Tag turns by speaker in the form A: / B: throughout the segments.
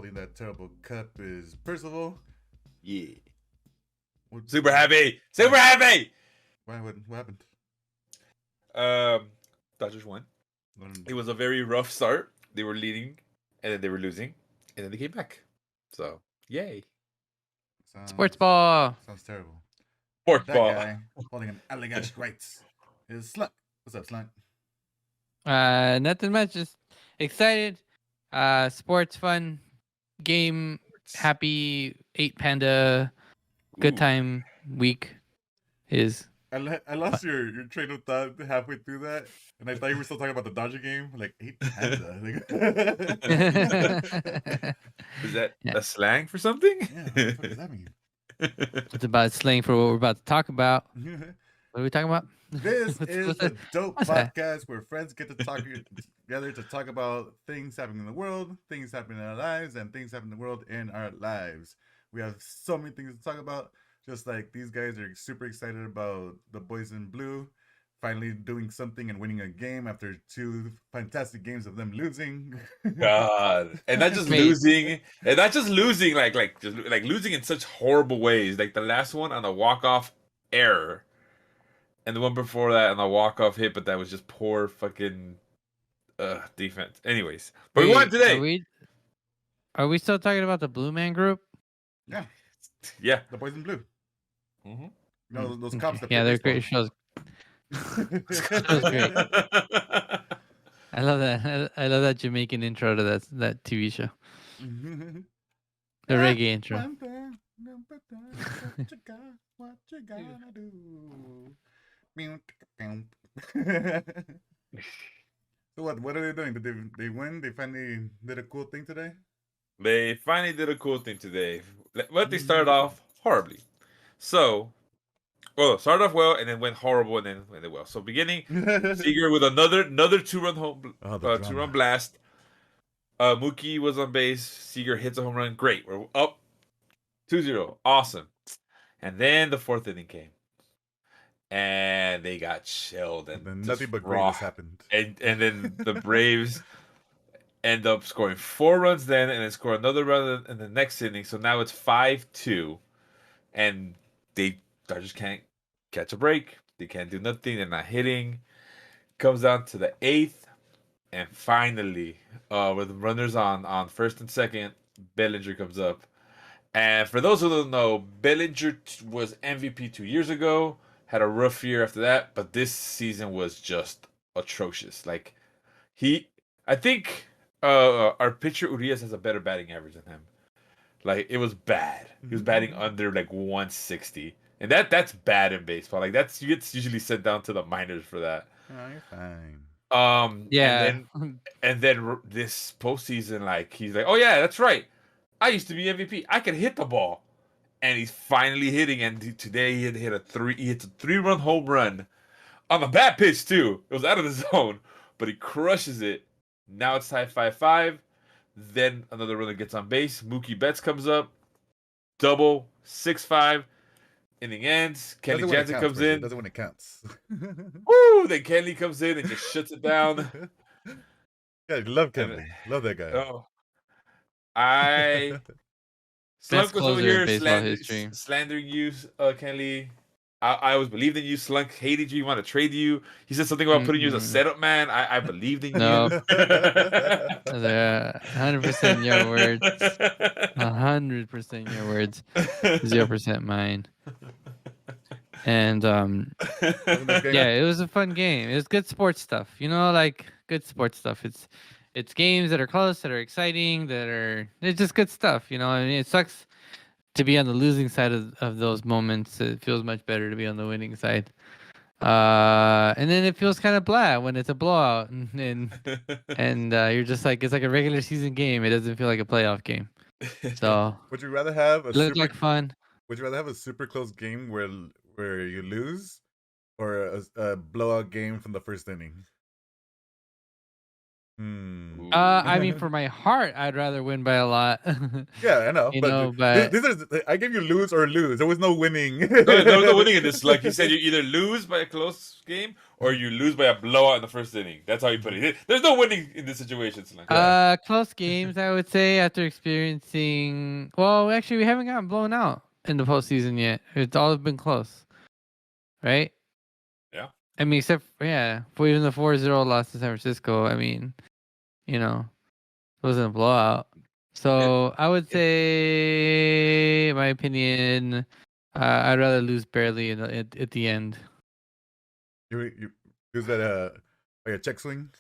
A: holding that terrible cup is Percival.
B: Yeah.
A: What,
B: Super happy. Super happy.
A: what happened?
B: Dodgers won. It was a very rough start. They were leading, and then they were losing, and then they came back. So, yay.
C: Sports ball.
A: Sounds terrible.
B: Sports
A: that
B: ball.
A: Guy holding an alligator rights is Slunk. What's up, Slunk?
C: Nothing much. Just excited. Sports fun. Game. Happy 8 Panda. Good time week is.
A: I lost your train of thought halfway through that, and I thought you were still talking about the Dodger game. Like 8 Panda.
B: Is that a slang for something?
A: Yeah, what the fuck does that mean?
C: It's about slang for what we're about to talk about. What are we talking about?
A: This is a dope podcast where friends get to talk together to talk about things happening in the world, things happening in our lives, and things happening in the world in our lives. We have so many things to talk about. Just like these guys are super excited about the boys in blue finally doing something and winning a game after 2 fantastic games of them losing.
B: God, and not just losing, like losing in such horrible ways. Like the last one on a walk-off error, and the one before that on a walk-off hit, but that was just poor fucking defense. Anyways, but we won today.
C: Are we still talking about the Blue Man Group?
A: Yeah.
B: Yeah.
A: The boys in blue.
B: Mm-hmm.
A: No, those cops.
C: Yeah, they're great shows. Show's great. I love that. I love that Jamaican intro to that TV show. The reggae intro.
A: What you gonna do? So what are they doing? Did they win? They finally did a cool thing today?
B: They finally did a cool thing today. But they started off horribly. So, started off well and then went horrible and then went well. So beginning, Seager with another 2-run blast. Mookie was on base. Seager hits a home run. Great. We're up 2-0. Awesome. And then the 4th inning came. And they got chilled. And
A: then nothing but greatness happened.
B: And then the Braves end up scoring 4 runs then and then score another run in the next inning. So now it's 5-2. And Dodgers can't catch a break. They can't do nothing. They're not hitting. Comes down to the 8th. And finally, with runners on first and second, Bellinger comes up. And for those who don't know, Bellinger was MVP 2 years ago. Had a rough year after that. But this season was just atrocious. Like, I think our pitcher Urias has a better batting average than him. Like, it was bad. He was batting under like 160. And that's bad in baseball. Like, you get usually sent down to the minors for that.
A: Oh, you're fine.
C: Yeah.
B: And then this postseason, like, he's like, oh yeah, that's right. I used to be MVP. I can hit the ball. And he's finally hitting. And today he hits a 3-run home run on the bad pitch too. It was out of the zone, but he crushes it. Now it's tied 5-5. Then another runner gets on base. Mookie Betts comes up. Double, 6-5. Inning ends. Kenley Jansen comes in.
A: Doesn't when it counts.
B: Woo! Then Kenley comes in and just shuts it down.
A: Yeah, I love Kenley. Love that guy.
B: Oh. Slunk was over here slandering you, Kenley. I always believed in you. Slunk hated you. He wanted to trade you. He said something about putting you as a setup man. I believed in you.
C: 100% your words. 100% your words. 0% mine. And yeah, it was a fun game. It was good sports stuff. Like good sports stuff. It's games that are close, that are exciting, it's just good stuff. I mean, it sucks to be on the losing side of those moments. It feels much better to be on the winning side. And then it feels kind of blah when it's a blowout and you're just like, it's like a regular season game. It doesn't feel like a playoff game. So
A: would you rather have
C: fun?
A: Would you rather have a super close game where you lose, or a blowout game from the first inning?
C: I mean, for my heart, I'd rather win by a lot.
A: Yeah, I know.
C: You
A: but
C: know, but
A: this is, I gave you lose or lose. There was no winning.
B: There was no winning in this. Like you said, you either lose by a close game or you lose by a blowout in the first inning. That's how you put it. There's no winning in this situation.
C: close games, I would say, after experiencing. Well, actually, we haven't gotten blown out in the postseason yet. It's all been close, right?
B: Yeah.
C: I mean, except for even the 4-0 loss to San Francisco. I mean, you know, it wasn't a blowout. So I would say, in my opinion, I'd rather lose barely at the end.
A: You use that like a check swing.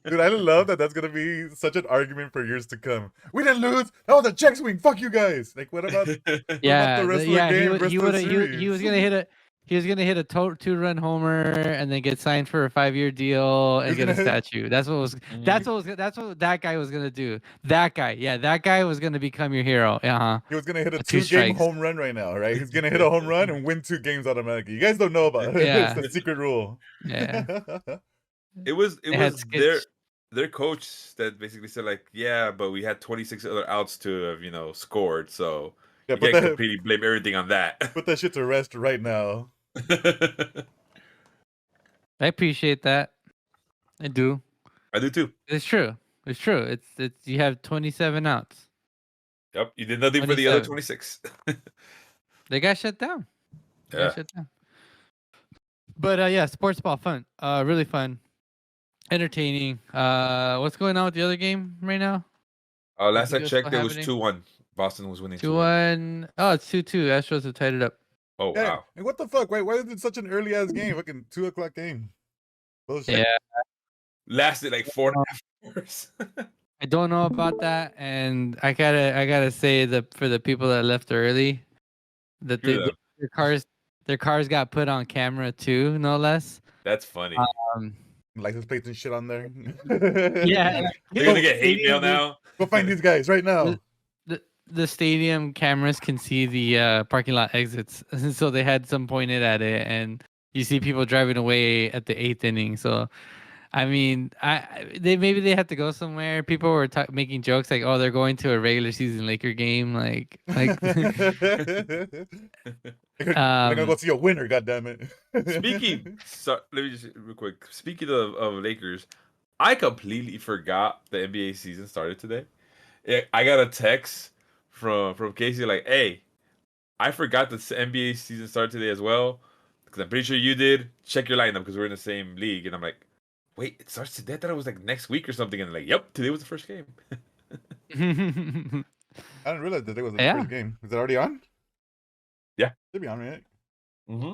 A: Dude, I love that. That's gonna be such an argument for years to come. We didn't lose. That was a check swing. Fuck you guys. Like, what about the rest of the game?
C: He was gonna hit a. He was gonna hit a 2-run homer and then get signed for a 5-year deal and get a statue. That's what that guy was gonna do. That guy was gonna become your hero.
A: He was gonna hit a 2-game home run right now, right? He's gonna hit a home run and win 2 games automatically. You guys don't know about it.
C: Yeah.
A: It's the secret rule.
C: Yeah.
B: It was their coach that basically said like, yeah, but we had 26 other outs to have scored, so you can't completely blame everything on that.
A: Put that shit to rest right now.
C: I appreciate that. I do.
B: I do too.
C: It's true. It's you have 27 outs.
B: Yep, you did nothing for the other 26.
C: They got shut down.
B: Yeah.
C: But yeah, sports ball fun. Really fun. Entertaining. What's going on with the other game right now?
B: Last I checked, it was 2-1. Boston was winning
C: 2-1. Oh, it's 2-2. Astros have tied it up.
B: Oh,
A: yeah.
B: wow.
A: And what the fuck? Why is it such an early ass game? Fucking 2:00 game. Bullshit.
C: Yeah.
B: Lasted like 4.5 hours.
C: I don't know about that, and I gotta say that for the people that left early, that their cars got put on camera too, no less.
B: That's funny.
A: License plates and shit on there.
C: Yeah,
B: they're gonna get hate mail now.
A: Go find these guys right now.
C: The stadium cameras can see the parking lot exits, so they had some pointed at it, and you see people driving away at the 8th inning. So, I mean, maybe they had to go somewhere. People were making jokes like, "Oh, they're going to a regular season Laker game." Like
A: they're gonna go see a winner. Goddammit.
B: Let me just real quick. Speaking of Lakers, I completely forgot the NBA season started today. I got a text from Casey like, "Hey, I forgot the NBA season started today as well because I'm pretty sure you did. Check your lineup because we're in the same league." And I'm like, "Wait, it starts today? I thought it was like next week or something." And like, "Yep, today was the first game."
A: I didn't realize that it was the first game. Is it already on?
B: Yeah,
A: should be on, right?
B: Mm-hmm.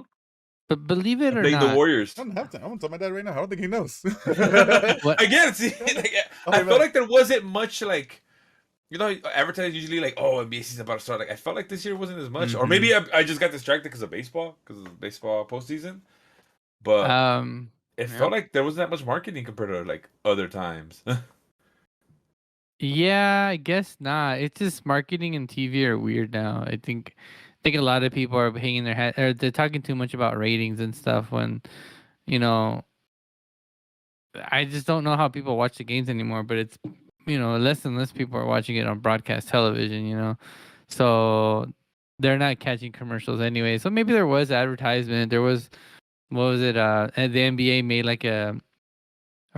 C: But believe it or
B: not,
C: the
B: Warriors.
A: I don't have to. I'm gonna tell my dad right now. I don't think he knows.
B: Again, see, I felt like there wasn't much like. Advertising usually like, oh, NBA season about to start. Like, I felt like this year wasn't as much, or maybe I just got distracted because of baseball postseason. But it felt like there wasn't that much marketing compared to like other times.
C: Yeah, I guess not. It's just marketing and TV are weird now. I think a lot of people are hanging their head, or they're talking too much about ratings and stuff. When, I just don't know how people watch the games anymore. But it's less and less people are watching it on broadcast television, so they're not catching commercials anyway. So maybe there was advertisement. There was, what was it? The NBA made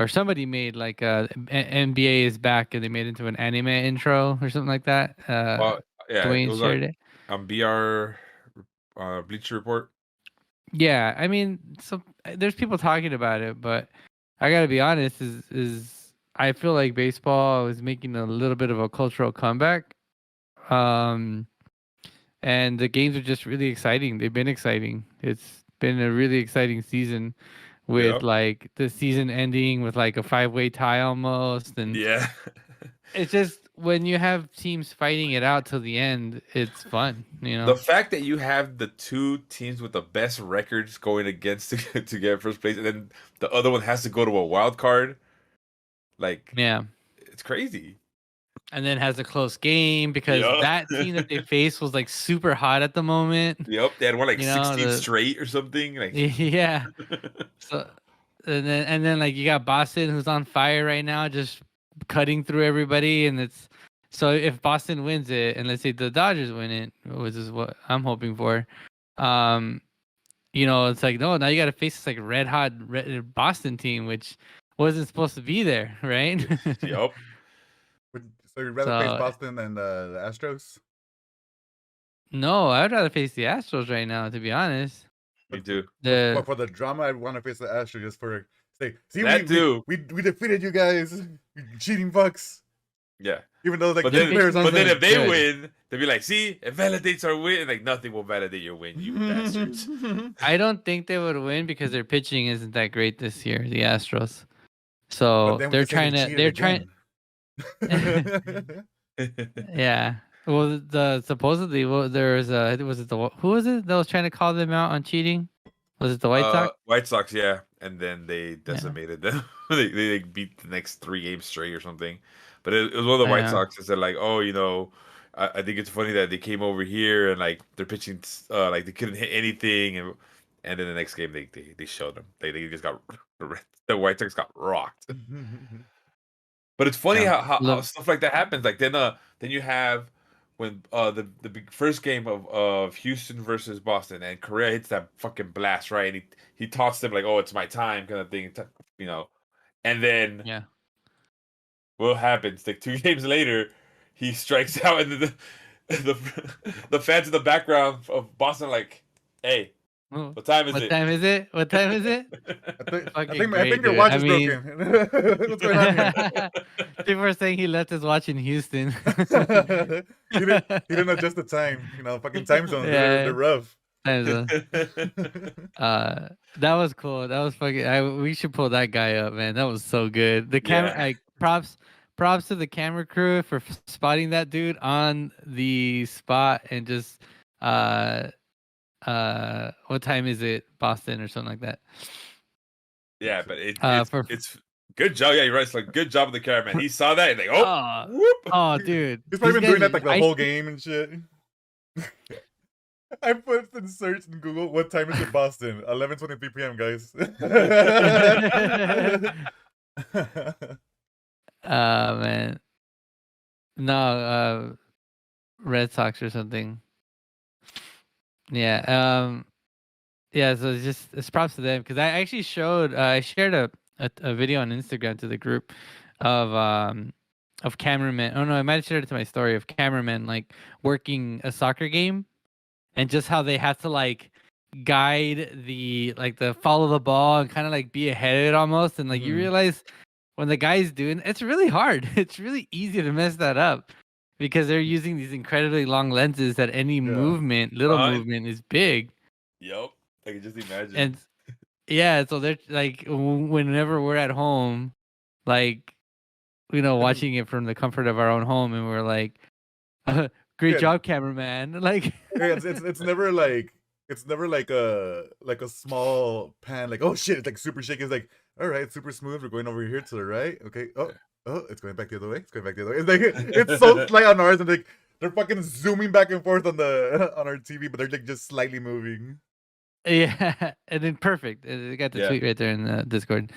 C: somebody made like NBA is back, and they made it into an anime intro or something like that.
B: Yeah,
C: Dwayne shared it.
B: BR Bleacher Report.
C: Yeah, I mean, so there's people talking about it, but I gotta be honest, is I feel like baseball is making a little bit of a cultural comeback. And the games are just really exciting. They've been exciting. It's been a really exciting season with like the season ending with like a 5-way tie almost. And
B: yeah,
C: it's just when you have teams fighting it out till the end, it's fun.
B: The fact that you have the 2 teams with the best records going against to get first place, and then the other one has to go to a wild card. Like,
C: yeah,
B: it's crazy.
C: And then has a close game because that team that they faced was like super hot at the moment.
B: Yep, they had won like 16 straight or something. Like,
C: yeah. and then like you got Boston who's on fire right now, just cutting through everybody, and it's so if Boston wins it, and let's say the Dodgers win it, which is what I'm hoping for, it's like no, now you got to face this like red hot Boston team, which wasn't supposed to be there, right?
B: Yup.
A: So you'd rather face Boston than the Astros?
C: No, I'd rather face the Astros right now, to be honest.
B: Me too.
A: But for the drama, I'd want to face the Astros just for say, see, we defeated you guys, you cheating fucks.
B: Yeah.
A: Even though like
B: but then if they win, they'll be like, see, it validates our win. And like nothing will validate your win, you bastards.
C: I don't think they would win because their pitching isn't that great this year, the Astros. So they're trying. Yeah. Well, supposedly, there's who was it that was trying to call them out on cheating? Was it the White Sox?
B: White Sox, yeah. And then they decimated them. they beat the next 3 games straight or something. But it was one of the White Sox that said like, oh, I think it's funny that they came over here and like they're pitching like they couldn't hit anything, and then the next game they showed them they just got the White Sox got rocked. But it's funny how stuff like that happens. Like then you have when the big first game of Houston versus Boston, and Correa hits that fucking blast, right? And he taunts them like, oh, it's my time kind of thing, and then what happens? Like 2 games later, he strikes out, and the fans in the background of Boston are like, hey, what time is it?
C: What time is it? What time is it?
A: I think your watch is broken. What's going on here?
C: People are saying he left his watch in Houston.
A: he didn't adjust the time. Fucking time zones. Yeah. They're rough.
C: Time zone. That was cool. That was fucking. We should pull that guy up, man. That was so good. The camera, like props to the camera crew for spotting that dude on the spot and just what time is it, Boston or something like that.
B: Yeah, but it's good job. Yeah, you're right. It's like good job of the cameraman. He saw that and like,
C: oh, dude,
A: he's probably been doing that like the whole game and shit. I put in search in Google, what time is it, Boston? 11:23 p.m. guys.
C: Man, no, Red Sox or something. Yeah, so it's props to them because I actually shared a video on Instagram to the group of cameramen. Oh no, I might have shared it to my story of cameramen like working a soccer game, and just how they have to like guide the follow the ball and kind of like be ahead of it almost, and like you realize when the guy's doing it's really hard. It's really easy to mess that up. Because they're using these incredibly long lenses that any little movement is big.
B: Yep. I can just imagine.
C: And yeah, so they're like, whenever we're at home, like, watching it from the comfort of our own home, and we're like, great job, cameraman. Like,
A: it's never like a small pan, like, oh shit, it's like super shaky. It's like, all right, super smooth. We're going over here to the right. Okay. Oh, it's going back the other way. It's going back the other way. It's like it's so slight on ours, and like they're fucking zooming back and forth on our TV, but they're like just slightly moving.
C: Yeah, and then perfect. I got the tweet right there in the Discord.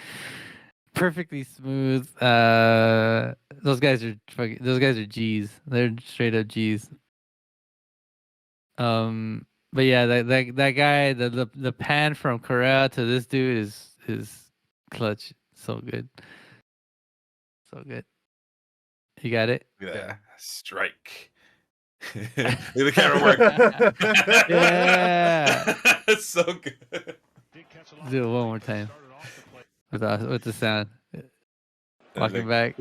C: Perfectly smooth. Those guys are G's. They're straight up G's. But yeah, that guy, the pan from Correa to this dude is clutch. So good. So good. You got it?
B: Yeah. Strike. Look at the camera work.
C: Yeah.
B: It's so good.
C: Do it one more time. With the sound. Walking back.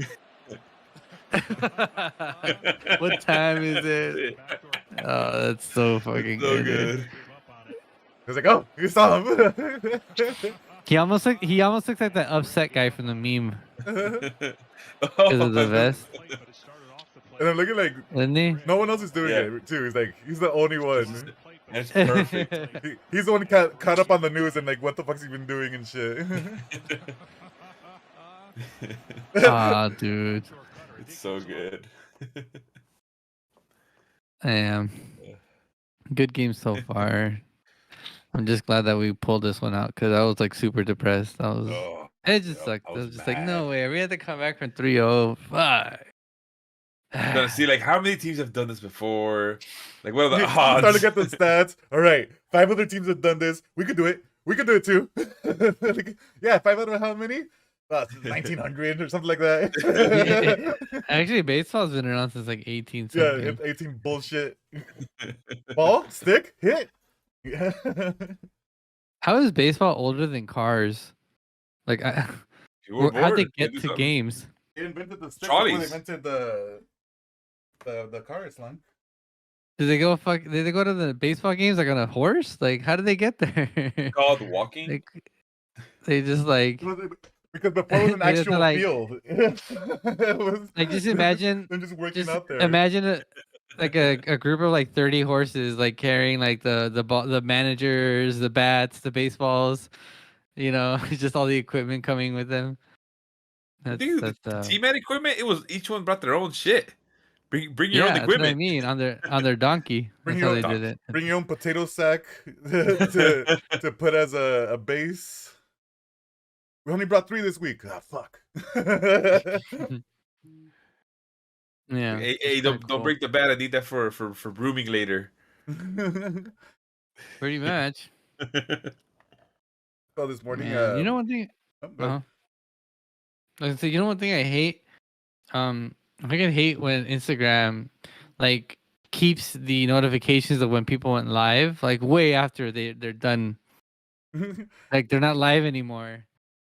C: What time is it? Oh, that's so fucking good.
A: It's like, oh, you saw him.
C: He almost looks like that upset guy from the meme. Because of the vest.
A: And I'm looking like, no one else is doing it too. He's the only one.
B: That's perfect.
A: He's the one caught up on the news and like, what the fuck's he been doing and shit.
C: Ah, dude.
B: It's so good.
C: Good game so far. I'm just glad that we pulled this one out because I was like super depressed.
B: Oh,
C: It just
B: yep,
C: sucked.
B: I
C: I was
B: was
C: just like,
B: mad.
C: no way. We had to come back from 3-0. Fuck.
B: Trying to see like how many teams have done this before. Like what are the
A: I'm starting
B: odds?
A: to get the stats. All right, 5 other teams have done this. We could do it. We could do it too. Like, yeah, 5 out of how many? 1900 or something like that.
C: Actually, baseball's been around since like 18
A: Yeah,
C: something.
A: 18 bullshit. Ball, stick, hit. Yeah.
C: How is baseball older than cars? Like,
B: You were
C: how'd they
B: bored.
C: get to games?
A: They invented the stick before they
B: Trolleys.
A: invented the car, Slunk.
C: Did they go to the baseball games like on a horse? Like, how did they get there?
B: Called walking.
C: Like, they just like
A: Because before it was an
C: they just,
A: actual
C: like-
A: field. It was,
C: like just imagine
A: them just working
C: just
A: out there.
C: imagine a group of like 30 horses like carrying like the managers, the bats, the baseballs, you know, just all the equipment coming with them.
B: Dude, the team-made equipment, it was each one brought their own shit. Bring your own
C: that's what I
B: equipment.
C: mean on their donkey.
A: Bring
C: That's
A: your
C: how
A: own
C: they did it.
A: Bring your own potato sack to put as a base. We only brought 3 this week. Ah, fuck.
C: Yeah.
B: Hey, don't break the bat. I need that for brooming later.
C: Pretty much.
A: So this morning,
C: Man, you know one thing. I was say, you know one thing I hate. I think I hate when Instagram, like, keeps the notifications of when people went live, like way after they're done. Like they're not live anymore.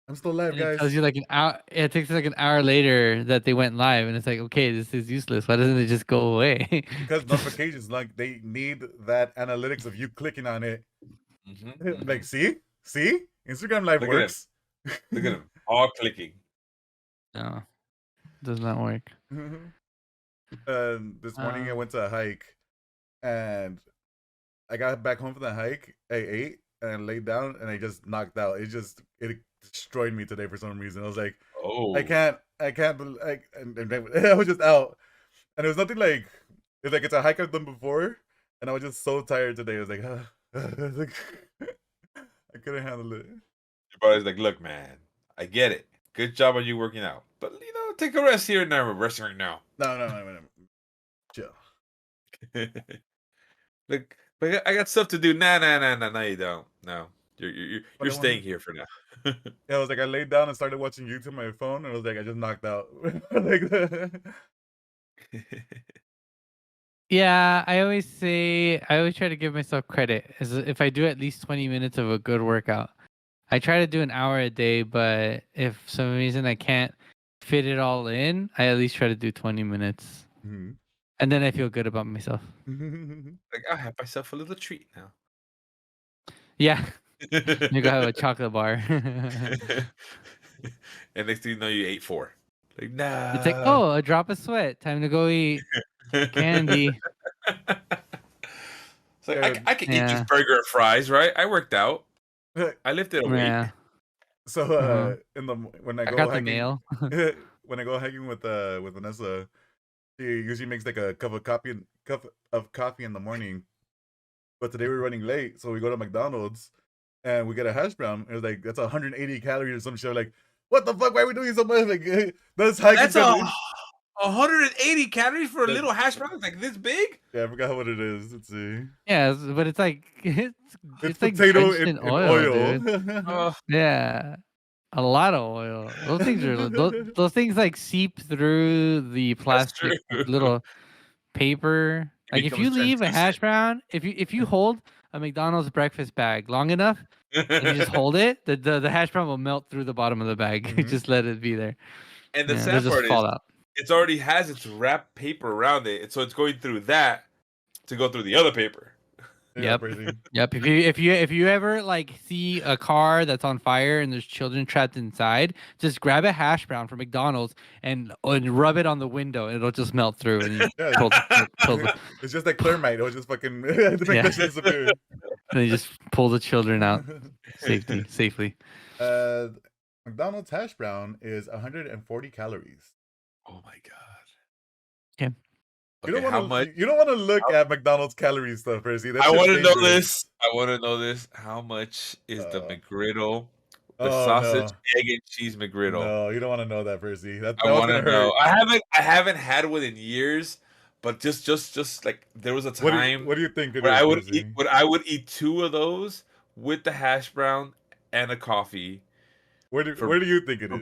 A: I'm still live,
C: And
A: guys.
C: it tells you like an hour. It takes like an hour later that they went live, and it's like, okay, this is useless. Why doesn't it just go away?
A: Because notifications, like, they need that analytics of you clicking on it. Like, see, Instagram Live works.
B: Look at them all clicking.
C: No, does not work.
A: This morning I went to a hike, and I got back home from the hike. I ate and laid down, and I just knocked out. It destroyed me today for some reason. I was like,
B: oh,
A: I can't, and I was just out, and it was nothing like it's a hike I've done before, and I was just so tired today. I was like, I couldn't handle it.
B: Your body's like, look, man, I get it. Good job on you working out, but take a rest here and now. We're resting right now.
A: No. Chill.
B: Look, but I got stuff to do. Nah, you don't. No, you're staying here for now.
A: Yeah, I was like, I laid down and started watching YouTube on my phone, and I was like, I just knocked out. Like,
C: Yeah, I always try to give myself credit as if I do at least 20 minutes of a good workout. I try to do an hour a day, but if for some reason I can't fit it all in, I at least try to do 20 minutes. And then I feel good about myself.
B: Like, I have myself a little treat now.
C: Yeah. You go have a chocolate bar.
B: And next thing you know, you ate 4. Like, nah.
C: It's like, oh, a drop of sweat. Time to go eat candy.
B: It's like, I can eat this burger and fries, right? I worked out. I lifted a weight.
C: Yeah.
A: So when I go
C: got the
A: hiking,
C: mail.
A: when I go hiking with Vanessa, she usually makes like a cup of coffee in the morning. But today we're running late, so we go to McDonald's and we get a hash brown. It was like, that's 180 calories or some shit. Like, what the fuck? Why are we doing so much? Like, that's
B: 180 calories for a little hash brown, like this big.
A: Yeah, I forgot what it is. Let's see.
C: Yeah, but it's like it's like
A: potato
C: drenched in
A: in
C: oil. Dude. Yeah, a lot of oil. Those things are those things like seep through the plastic little paper. Like if you leave a hash brown, if you hold a McDonald's breakfast bag long enough and you just hold it, the hash brown will melt through the bottom of the bag. Just let it be there.
B: And the sad part is, it already has its wrapped paper around it, so it's going through that to go through the other paper.
C: Yep. If you ever like see a car that's on fire and there's children trapped inside, just grab a hash brown from McDonald's and rub it on the window, and it'll just melt through. And
A: it's just like Clearmite. It was just fucking to make that shit disappear.
C: And you just pull the children out safely.
A: McDonald's hash brown is 140 calories.
B: Oh my god.
C: Okay.
B: Okay, how much?
A: You don't want to look at McDonald's calorie stuff, Percy. That's
B: I
A: just
B: want to know
A: dangerous.
B: this. I want to know this. How much is the McGriddle? The
A: Oh,
B: sausage,
A: no.
B: egg, and cheese McGriddle.
A: No, you don't want to know that, Percy. That
B: I
A: was
B: want to
A: gonna
B: know.
A: hurt.
B: I haven't had one in years, but just like there was a time
A: What do you think it
B: where
A: is,
B: I
A: Percy?
B: would eat 2 of those with the hash brown and a coffee.
A: Where do you think it is?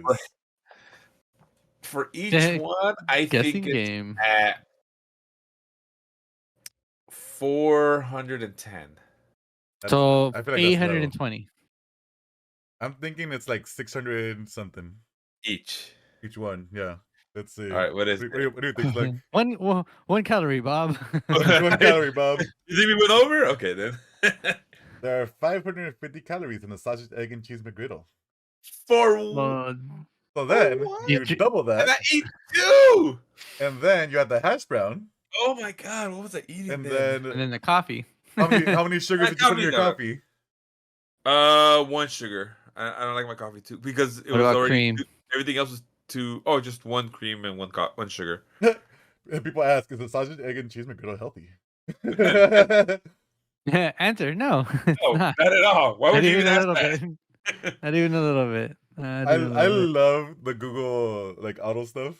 B: For each one, I think it's
C: game.
B: at 410.
C: So
A: I feel like that's low.
C: 820.
A: I'm thinking it's like 600 something
B: Each
A: one. Yeah. Let's see.
B: All right, what is
A: what do you think, Slug?
C: one calorie, Bob.
A: 1 calorie, Bob.
B: You think we went over? Okay, then.
A: There are 550 calories in the sausage, egg, and cheese McGriddle.
B: For
A: So then you double that.
B: And I eat 2.
A: And then you have the hash brown.
B: Oh my god, what was I eating?
A: And
C: then the coffee.
A: How many sugars did you put in your coffee?
B: 1 sugar. I don't like my coffee too because it was already
C: cream?
B: Everything else was 2. Oh, just 1 cream and 1 sugar.
A: And people ask, is the sausage, egg, and cheese McGriddle healthy?
C: Answer: no.
B: No, not at all. Why would you even ask that?
C: Not even a little bit.
A: I love the Google like auto stuff.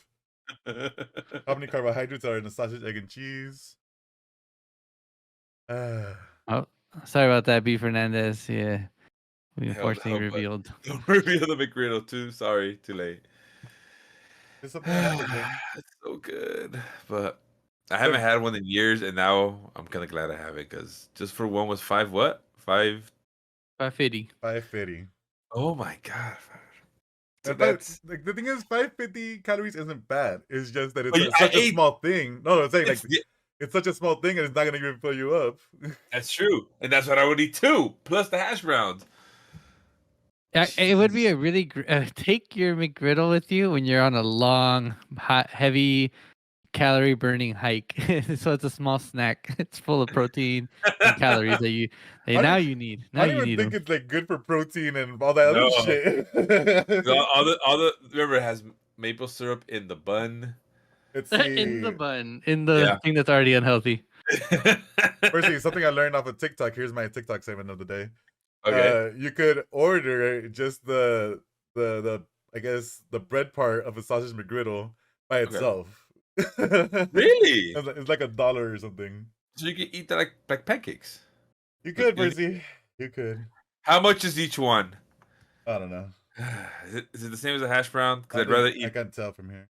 A: How many carbohydrates are in the sausage, egg, and cheese?
C: Oh, sorry about that, B. Fernandez. Yeah, we unfortunately revealed.
B: Don't reveal the McGriddle too. Sorry, too late.
A: It's something I like,
B: it's so good, but I haven't had one in years, and now I'm kind of glad I have it because just for one was
C: 550.
A: 550.
B: Oh my god. So
A: that's like the thing is 550 calories isn't bad. It's just that it's
B: But
A: such a small thing. No, I'm saying like it's such a small thing and it's not gonna even fill you up.
B: That's true, and that's what I would eat too, plus the hash browns.
C: It would be a really take your McGriddle with you when you're on a long, hot, heavy, calorie burning hike. So it's a small snack. It's full of protein and calories that you now you need. Now
A: I don't
C: you
A: even
C: need
A: think
C: them.
A: it's like good for protein and all that other shit.
B: all the remember it has maple syrup in the bun.
C: In the bun, in the thing that's already unhealthy.
A: Firstly, something I learned off of TikTok. Here's my TikTok segment of the day.
B: Okay.
A: You could order just the I guess the bread part of a sausage McGriddle by itself.
B: Really?
A: It's like $1 or something.
B: So you can eat that like pancakes.
A: You could, Percy. You could.
B: How much is each one?
A: I don't know.
B: Is it the same as a hash brown? Because I'd rather eat.
A: I can't tell from here.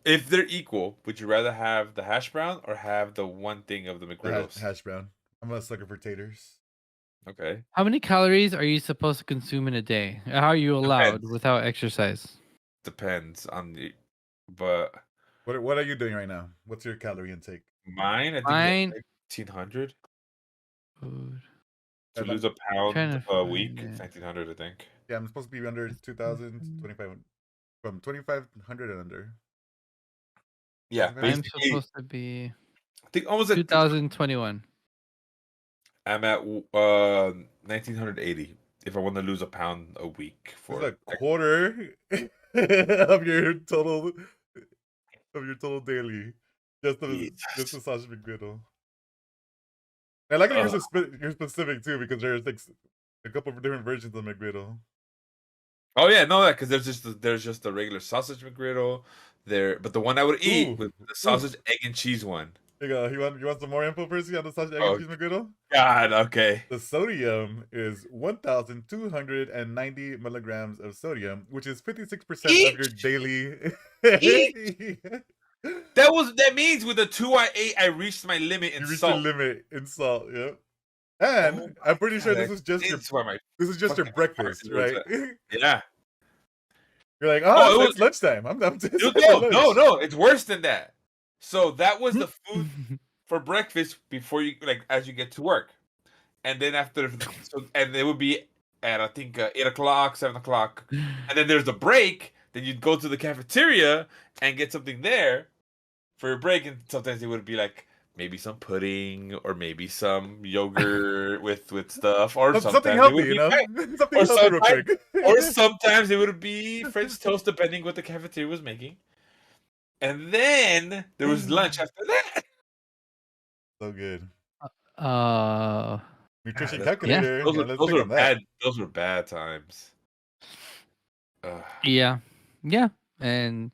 B: If they're equal, would you rather have the hash brown or have the one thing of the McGriddles?
A: Hash brown. I'm a sucker for taters.
B: Okay.
C: How many calories are you supposed to consume in a day? How are you allowed without exercise?
B: Depends on the, but
A: what are you doing right now? What's your calorie intake?
B: Mine, I think 1,900.
C: Food.
B: To lose a pound a week, it's 1,900, I think.
A: Yeah, I'm supposed to be under 2,000, 2,500, from 2,500 and under.
B: Yeah,
C: I'm supposed to be.
B: I think almost
C: 2021.
B: I'm at 1,980. If I want to lose a pound a week for
A: a quarter of your total daily, just the sausage McGriddle. I like that you're specific too because there's like a couple of different versions of McGriddle.
B: Oh yeah, no, because there's just the regular sausage McGriddle there, but the one I would eat was the sausage, egg, and cheese one.
A: You want some more info, Percy, on the sausage, egg, and cheese McGriddle?
B: God, okay.
A: The sodium is 1,290 milligrams of sodium, which is 56% of your daily.
B: That means with the 2 I ate, I reached my limit in salt.
A: You reached your limit in salt, yeah. And I'm pretty sure this is just your breakfast, right?
B: Yeah.
A: You're like, it's lunchtime. I'm
B: no, it's worse than that. So that was the food for breakfast before you as you get to work, and then after, and it would be at I think 8 o'clock, 7 o'clock, and then there's a break. Then you'd go to the cafeteria and get something there for your break, and sometimes it would be like maybe some pudding or maybe some yogurt with stuff, or
A: something healthy, you know, something healthy real quick.
B: Or sometimes it would be French toast, depending what the cafeteria was making. And then there was lunch after that.
A: So good. Nutrition
B: That's-
A: calculator.
B: Those,
A: Yeah,
B: were,
A: let's
B: those
A: pick
B: were
A: on that.
B: bad. Those were bad times.
C: Yeah, and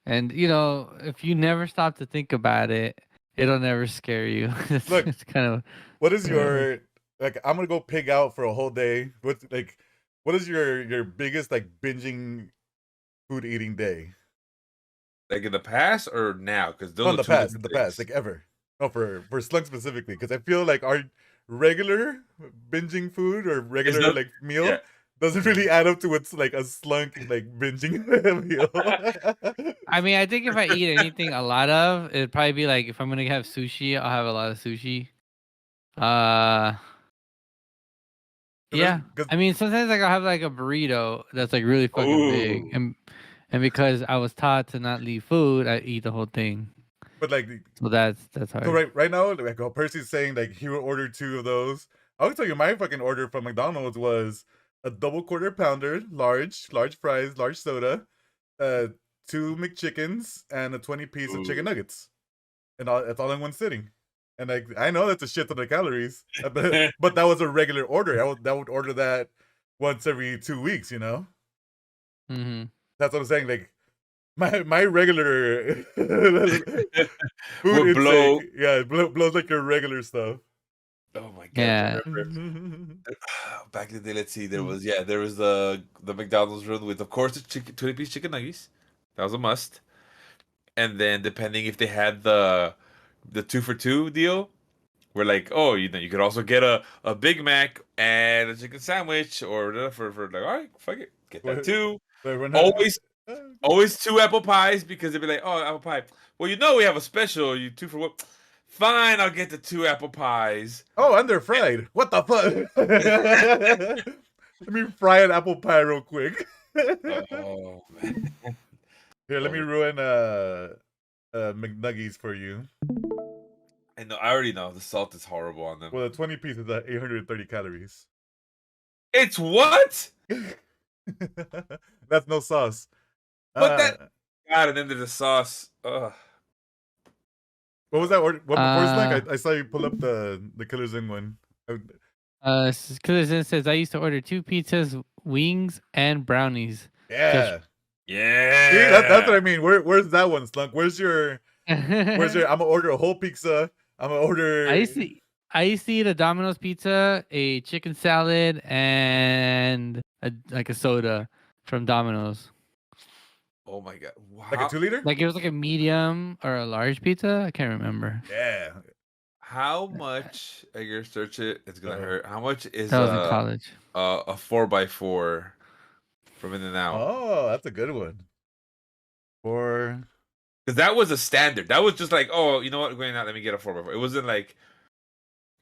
C: you know, if you never stop to think about it, it'll never scare you.
A: Look,
C: it's kind of
A: what is your like? I'm gonna go pig out for a whole day. What's like? What is your biggest like binging food eating day?
B: Like in the past or now? Because those
A: No,
B: are
A: in the
B: two
A: past,
B: different things.
A: like ever. No, for Slunk specifically, because I feel like our regular binging food or regular
B: not-
A: like meal
B: yeah.
A: doesn't really add up to what's like a Slunk like binging meal.
C: I mean, I think if I eat anything a lot of, it'd probably be like if I'm gonna have sushi, I'll have a lot of sushi. Yeah.
A: 'Cause-
C: I mean, sometimes like I'll have like a burrito that's like really fucking big,
B: Ooh.
C: and because I was taught to not leave food, I eat the whole thing.
A: But like,
C: So that's hard.
A: so right now, like Percy's saying like he would order 2 of those. I'll tell you my fucking order from McDonald's was a double quarter pounder, large fries, large soda, 2 McChickens, and a 20-piece of chicken
B: Ooh.
A: nuggets, and it's all in one sitting. And like I know that's a shit ton of calories, but that was a regular order. I would order that once every 2 weeks, you know.
C: Mm-hmm.
A: That's what I'm saying. Like my regular food
B: Would
A: intake,
B: blow.
A: yeah, it blows like your regular stuff.
B: Oh my god!
C: Yeah.
B: Back in the day, let's see. There was the McDonald's run with, of course, the 20-piece chicken nuggets. That was a must. And then depending if they had the 2-for-2 deal, we're like, oh, you know, you could also get a Big Mac and a chicken sandwich, or for like, all right, fuck it, get that too. Always 2 apple pies, because they'd be like, oh, apple pie. Well, you know we have a special, you 2 for what? Fine, I'll get the 2 apple pies.
A: Oh, and they're fried. What the fuck? Let me fry an apple pie real quick.
B: Oh man.
A: Here, let me ruin McNuggies for you.
B: I know. I already know the salt is horrible on them.
A: Well, the 20 piece is at 830 calories.
B: It's what?
A: That's no sauce.
B: But that. God, and then there's a sauce. Ugh.
A: What was that order? What before Slunk? I saw you pull up the Killer's Inn one.
C: Killer's Inn says I used to order 2 pizzas, wings, and brownies.
A: Yeah.
B: Yeah.
A: See, that's what I mean. Where's that one, Slunk? Where's your I'm gonna order a whole pizza. I'm gonna order.
C: I used to eat a Domino's pizza, a chicken salad, and a soda from Domino's.
B: Oh my god! Wow.
A: Like a 2-liter?
C: Like it was like a medium or a large pizza. I can't remember.
A: Yeah.
B: How much? I gotta search it. It's gonna hurt. How much is
C: That was in college.
B: a 4x4 from In-N-Out?
A: Oh, that's a good one. Because
B: that was a standard. That was just like, oh, you know what? Going out, let me get a 4x4. It wasn't like,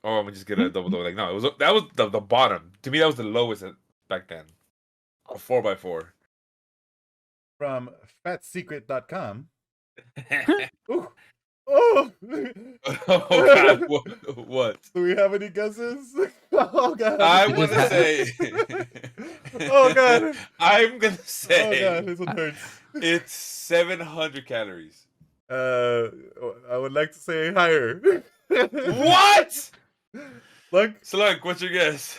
B: oh, I'm gonna just get a double. Like, no, that was the bottom. To me, that was the lowest back then. A 4x4.
A: From fatsecret.com. Ooh. Oh.
B: Oh God! What?
A: Do we have any guesses? Oh God!
B: I want to say.
A: Oh God!
B: I'm gonna say.
A: Oh God! This one hurts.
B: It's 700 calories.
A: I would like to say higher.
B: What?
A: Slunk,
B: what's your guess?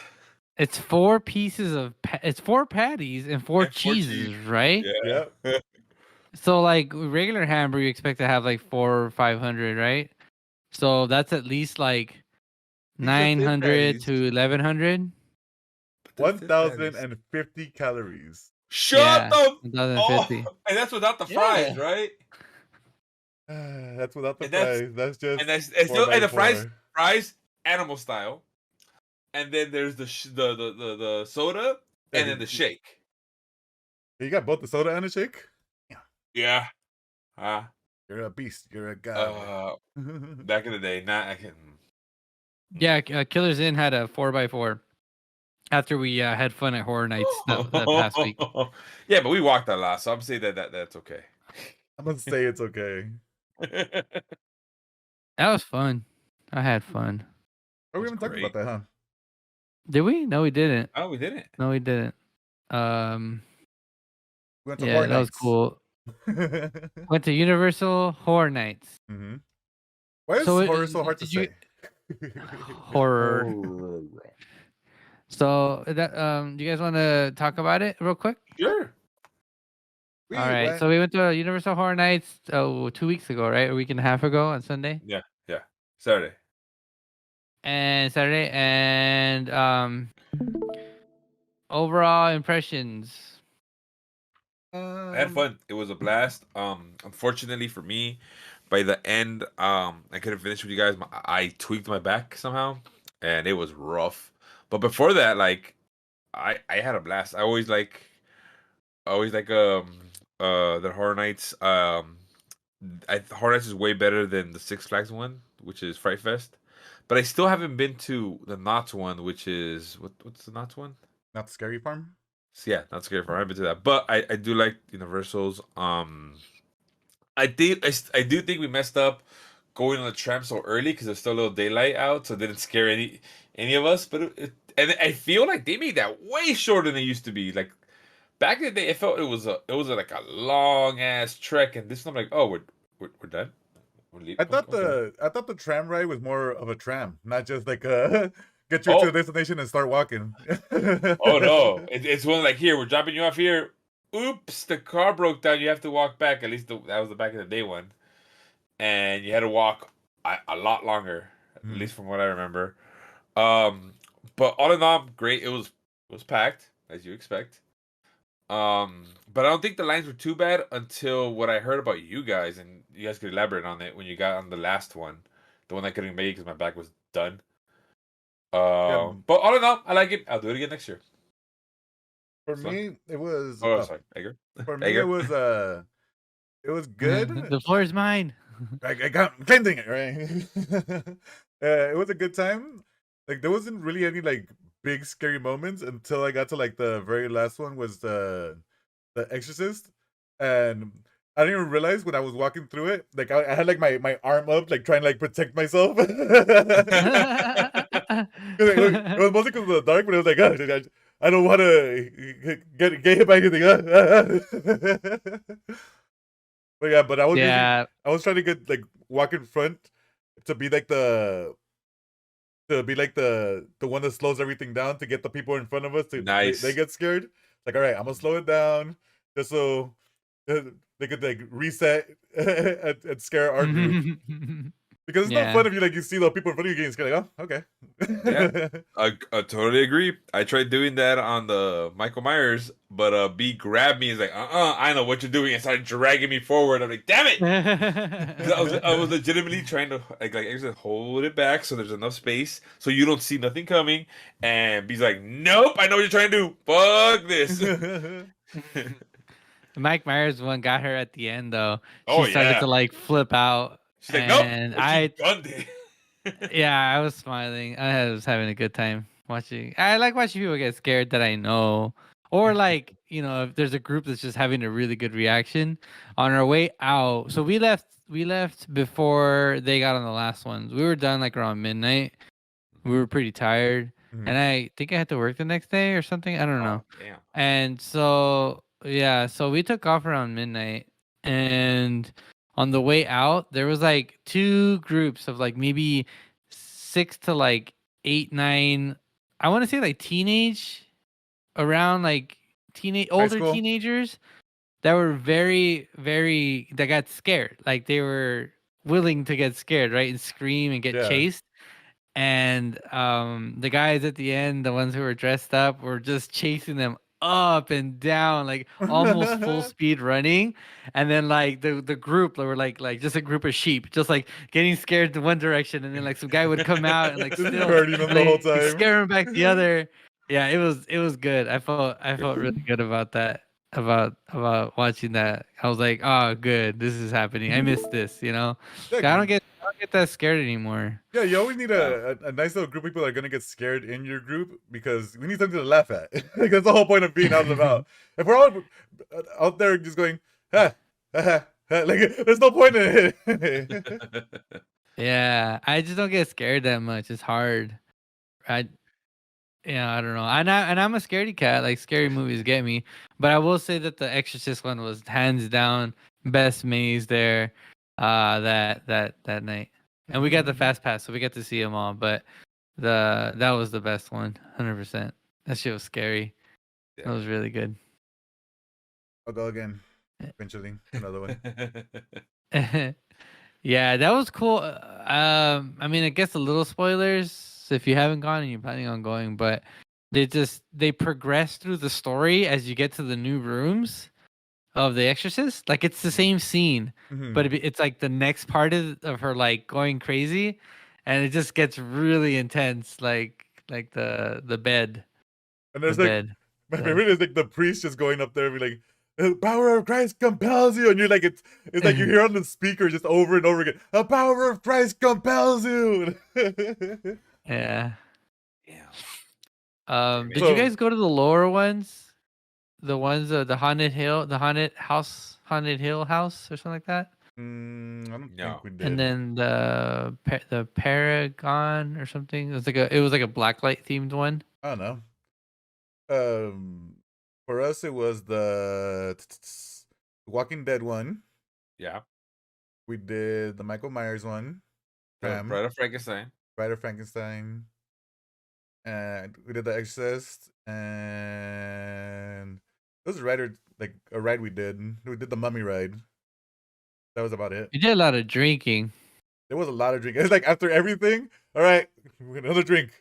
C: It's 4 pieces of it's 4 patties and 4 cheeses, right?
A: Yeah.
C: So like regular hamburger, you expect to have like 400 or 500, right? So that's at least like 900 to 1100.
A: 1,050 calories.
B: Shut up!
C: 1,050.
B: And that's without the fries, right?
A: That's without the fries. That's just.
B: And the fries, animal style. And then there's the soda, and then the shake.
A: You got both the soda and the shake?
B: Yeah.
A: You're a beast. You're a god.
B: Back in the day, I can.
C: Yeah, Killer's Inn had a 4x4 after we had fun at Horror Nights that past week.
B: Yeah, but we walked a lot, so I'm saying that's okay.
A: I'm gonna say it's okay.
C: That was fun. I had fun.
A: Oh, we haven't talked about that, huh?
C: Did we? No, we didn't.
B: Oh, we didn't.
C: No, we didn't.
A: We went to
C: yeah,
A: Horror
C: that was
A: Nights.
C: cool. Went to Universal Horror Nights.
A: Mm-hmm. Why is
C: So
A: horror so hard to
C: did you
A: say?
C: horror? So that do you guys want to talk about it real quick?
B: Sure.
C: All right. So we went to Universal Horror Nights 2 weeks ago, right? A week and a half ago on Sunday.
B: Yeah. Saturday.
C: And Saturday. And overall impressions.
B: I had fun. It was a blast. Unfortunately for me, by the end, I couldn't finish with you guys. I tweaked my back somehow, and it was rough. But before that, like, I had a blast. I always like the Horror Nights. Horror Nights is way better than the Six Flags one, which is Fright Fest. But I still haven't been to the Knott's one, which is what's the Knott's one?
A: Not the Scary Farm.
B: So yeah, not Scary Farm. I haven't been to that, but I do like Universal's. I do think we messed up going on the tram so early because there's still a little daylight out, so it didn't scare any of us. But and I feel like they made that way shorter than it used to be. Like back in the day, it felt it was like a long ass trek, and this time I'm like, oh, we're done.
A: I thought the tram ride was more of a tram, not just like a get you to the destination and start walking.
B: Oh no, it's one like here we're dropping you off here. Oops, the car broke down. You have to walk back. At least that was the back in the day one, and you had to walk a lot longer, at least from what I remember. But all in all, great. It was packed as you expect. But I don't think the lines were too bad until what I heard about you guys, and you guys could elaborate on it when you got on the last one, the one I couldn't make because my back was done.
A: Yeah.
B: But all in all, I like it. I'll do it again next year.
A: For me, it was.
B: Sorry, Edgar.
A: For me, it was good.
C: The floor is mine.
A: I got claiming it, right? It was a good time. Like there wasn't really any like big scary moments until I got to like the very last one was the Exorcist, and I didn't even realize when I was walking through it. Like I had like my arm up, like trying to like protect myself. It was mostly because of the dark, but it was like, oh, I don't want to get hit by anything. But yeah, but I was trying to get like walk in front to be like the one that slows everything down to get the people in front of us to they get scared. Like, all right, I'm gonna slow it down just so they could like reset and scare our group. Because it's not fun if you see the people in front of you getting scared. Like, oh, okay.
B: Yeah, I totally agree. I tried doing that on the Michael Myers, but B grabbed me and was like, I know what you're doing, and started dragging me forward. I'm like, damn it! I was legitimately trying to actually hold it back so there's enough space so you don't see nothing coming. And B's like, nope, I know what you're trying to do. Fuck this.
C: Mike Myers one got her at the end though.
B: She
C: started to like flip out.
B: She's like, nope.
C: Yeah, I was smiling. I was having a good time watching. I like watching people get scared that I know, or like if there's a group that's just having a really good reaction. On our way out, so we left before they got on the last ones. We were done like around midnight. We were pretty tired, and I think I had to work the next day or something. I don't know.
B: Damn.
C: And so so we took off around midnight, and on the way out, there was like two groups of like maybe 6 to like 8, 9. I want to say like older teenagers that were very, very that got scared. Like they were willing to get scared, right, and scream and get chased. And the guys at the end, the ones who were dressed up, were just chasing them up and down, like almost full speed running. And then like the group were like just a group of sheep, just like getting scared in one direction, and then like some guy would come out and like still
A: the whole time,
C: scare him back the other. Yeah, it was good. I felt really good about that, about watching that. I was like, oh, good, this is happening. I missed this,
A: Yeah,
C: I don't get that scared anymore.
A: Yeah, you always need a nice little group of people that are gonna get scared in your group, because we need something to laugh at. Like, that's the whole point of being out and about. If we're all out there just going, like there's no point in it.
C: Yeah, I just don't get scared that much. It's hard. Yeah, I don't know. And I'm a scaredy cat. Like scary movies get me. But I will say that the Exorcist one was hands down best maze there. That night, and we got the fast pass, so we got to see them all. But that was the best one, 100%. That shit was scary.
B: Yeah.
C: That was really good.
A: I'll go again. Eventually, another one.
C: Yeah, that was cool. I mean, I guess a little spoilers if you haven't gone and you're planning on going, but they progress through the story as you get to the new rooms of The Exorcist. Like it's the same scene, but it's like the next part of her like going crazy, and it just gets really intense. Like the bed,
A: And there's
C: the
A: like
C: bed.
A: my favorite is like the priest just going up there and be like, "The power of Christ compels you," and you're like, it's like you hear on the speaker just over and over again, "The power of Christ compels you."
C: Yeah.
B: Yeah.
C: Did you guys go to the lower ones? The ones the haunted hill, the haunted hill house or something like that?
A: I don't
B: No.
A: think we did.
C: And then the Paragon or something. It was like a blacklight themed one.
A: I don't know. For us, it was the Walking Dead one.
B: Yeah.
A: We did the Michael Myers one. TRAM.
B: Bride of Frankenstein.
A: Bride of Frankenstein. And we did the Exorcist, and it was a ride we did. We did the Mummy ride. That was about it.
C: You did a lot of drinking.
A: There was a lot of drinking. It's like after everything, all right, another drink.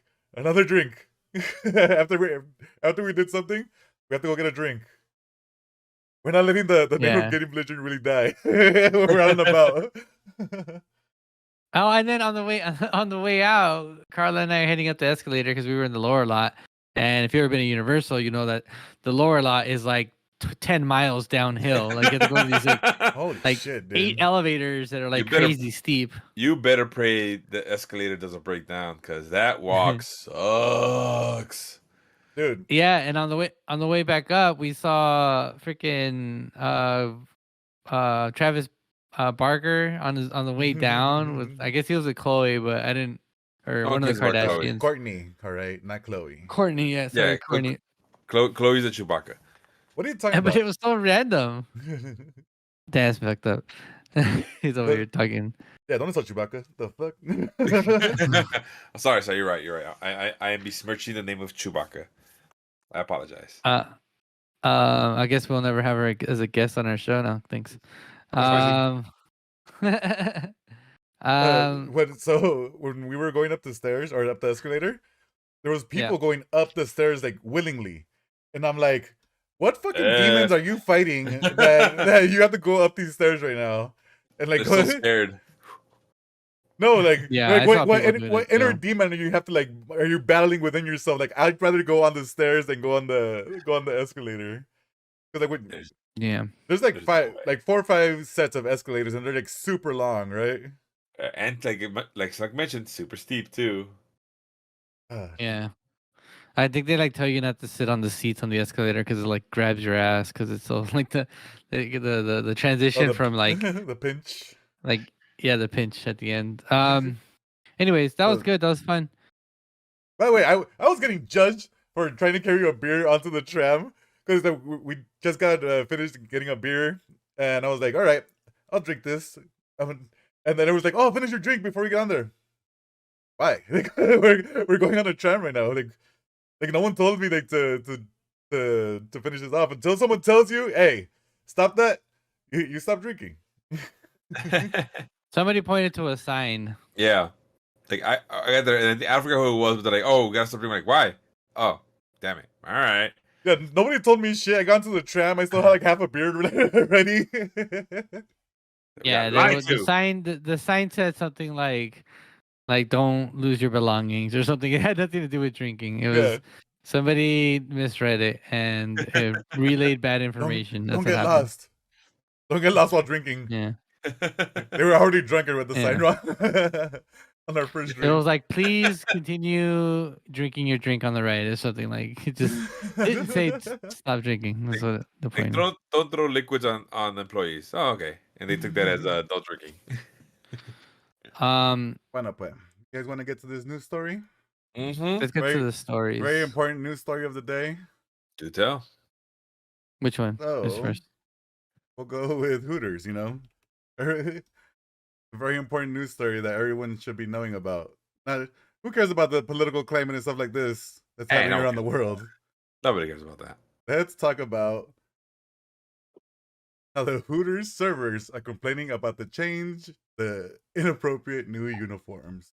A: after we did something, we have to go get a drink. We're not letting the name of getting belligerent really die. We're out and about.
C: Oh, and then on the way out, Carla and I are heading up the escalator because we were in the lower lot. And if you've ever been to Universal, you know that the lower lot is like 10 miles downhill. Like you have to go to these
A: holy shit, dude.
C: 8 elevators that are like crazy steep.
B: You better pray the escalator doesn't break down because that walk sucks.
A: Dude.
C: Yeah, and on the way back up, we saw freaking Travis Barker on the way down with, I guess he was with Chloe, but I didn't, or one of the Kardashians.
A: Courtney, all right, not Chloe.
C: Courtney, yeah, sorry, Courtney.
B: Chloe's a Chewbacca.
A: What are you talking about?
C: But it was so random. That's fucked up. He's over here talking.
A: Yeah, don't insult Chewbacca. The fuck?
B: Sorry, you're right. I am besmirching the name of Chewbacca. I apologize.
C: I guess we'll never have her as a guest on our show now. Thanks.
A: When we were going up the stairs or up the escalator, there was people going up the stairs like willingly, and I'm like, what fucking demons are you fighting that you have to go up these stairs right now? And like,
B: they're so scared.
A: No, like,
C: yeah,
A: what inner demon are you battling within yourself? Like, I'd rather go on the stairs than go on the escalator. Because there's like 4 or 5 sets of escalators, and they're like super long, right?
B: And like mentioned, super steep too.
C: Yeah, I think they like tell you not to sit on the seats on the escalator because it like grabs your ass because it's so like the transition from like
A: the pinch.
C: Like the pinch at the end. Anyways, that was good. That was fun.
A: By the way, I was getting judged for trying to carry a beer onto the tram because we just got finished getting a beer, and I was like, all right, I'll drink this. And then it was like, oh, finish your drink before we get on there. Why? we're going on a tram right now. Like no one told me like to finish this off until someone tells you, hey, stop that. You stop drinking.
C: Somebody pointed to a sign.
B: Yeah, like I got there, and I forgot who it was, but they're like, "Oh, we gotta stop drinking." Like, why? Oh, damn it! All right.
A: Yeah, nobody told me shit. I got into the tram. I still had like half a beer ready.
C: Yeah, the sign said something like don't lose your belongings or something. It had nothing to do with drinking. It was somebody misread it and it relayed bad information.
A: Don't get lost. Don't get lost while drinking.
C: Yeah.
A: They were already drunk with the sign wrong on our first drink.
C: It was like, please continue drinking your drink on the right or something. Like it just didn't say stop drinking. That's what the point.
B: Don't throw liquids on employees. Oh, okay. And they took that as adult drinking.
A: Why not, you guys want to get to this news story?
C: Let's get to the stories.
A: Very important news story of the day.
B: Do tell.
C: Which one? Who's
A: So,
C: first?
A: we'll go with Hooters, you know? A very important news story that everyone should be knowing about. Now, who cares about the political climate and stuff like this that's happening around the world?
B: Nobody cares about that.
A: Let's talk about how the Hooters servers are complaining about the inappropriate new uniforms.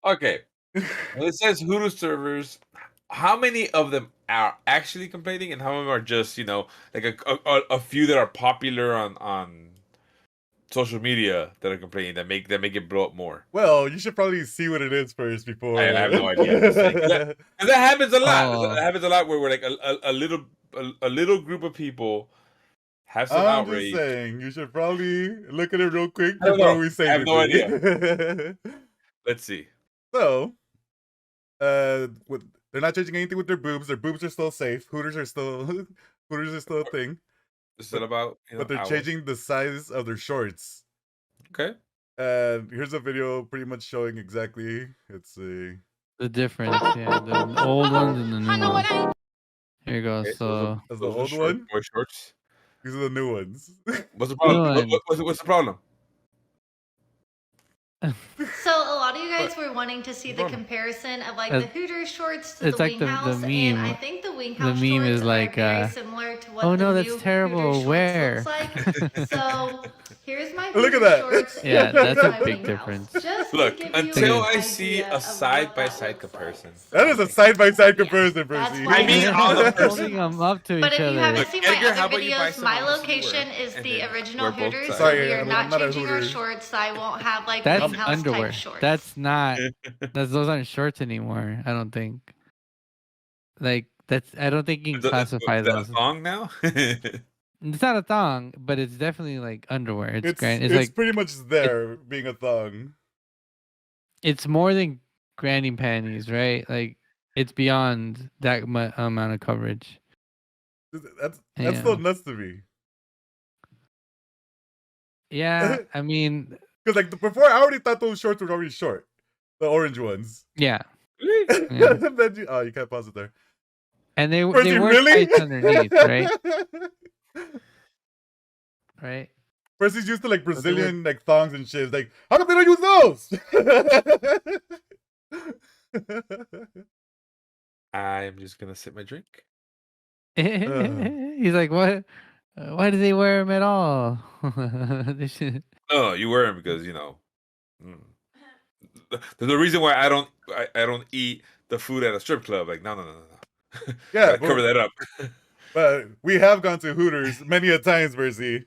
B: Okay. When it says Hooters servers, how many of them are actually complaining, and how many are just, you know, like a few that are popular on social media that are complaining that make it blow up more?
A: Well, you should probably see what it is first before.
B: I have no idea. Because that happens a lot. That happens a lot where we're like a little group of people have some outrage.
A: I'm just saying, you should probably look at it real quick before we say.
B: I have no idea. Let's see.
A: So, they're not changing anything with their boobs. Their boobs are still safe. Hooters are still a thing.
B: It's still about,
A: but they're changing the size of their shorts.
B: Okay.
A: And here's a video pretty much showing exactly
C: the difference. Yeah, the old ones and the new ones. Here you go.
B: Okay,
C: so
A: that's the old one.
B: Boy shorts.
A: These are the new ones.
B: What's the problem? What's the problem?
D: So a lot of you guys were wanting to see the comparison of like the Hooters shorts to the Wing House, and I think the Wing House
C: the meme
D: shorts
C: is like,
D: are very similar to what
C: oh no,
D: the
C: that's
D: new
C: terrible.
D: Hooters
C: Where?
D: shorts looks like. So here's my
A: look at that.
D: shorts.
C: Yeah, that's a big
D: Wing
C: difference.
B: Look, until I see a side-by-side comparison.
A: That is a side-by-side comparison, Percy.
B: I mean, on the
C: holding them up to
D: but
C: each
D: if you
C: other.
D: haven't seen
B: Edgar,
D: my
B: how
D: other
B: about you buy
D: videos,
B: some
D: my
B: on
D: location is the original
B: wear both
D: Hooters.
B: sides.
D: So
A: Sorry,
D: we are
A: I'm
D: not
A: not a
D: changing our
A: Hooter.
D: shorts. So I won't have like
C: That's
D: Wing House
C: underwear.
D: type shorts.
C: That's not. Those aren't shorts anymore. I don't think. Like that's. I don't think you can classify
B: Is that
C: those.
B: a thong now?
C: It's not a thong, but it's definitely like underwear. It's
A: It's
C: like
A: pretty much there being a thong.
C: It's more than granny panties, right? Like it's beyond that amount of coverage.
A: That's still nuts to me.
C: Yeah, I mean,
A: because like before, I already thought those shorts were already short, the orange ones.
C: Yeah.
A: Yeah. Then you can't pause it there.
C: And they were
A: really?
C: tights underneath, right? Right.
A: Percy's used to like Brazilian like thongs and shit. Like, how come they don't use those?
B: I'm just gonna sip my drink.
C: He's like, what? Why do they wear them at all? They should...
B: No, you wear them because There's a reason why I don't eat the food at a strip club. Like, no.
A: Yeah,
B: cover that up.
A: But we have gone to Hooters many a times, Percy.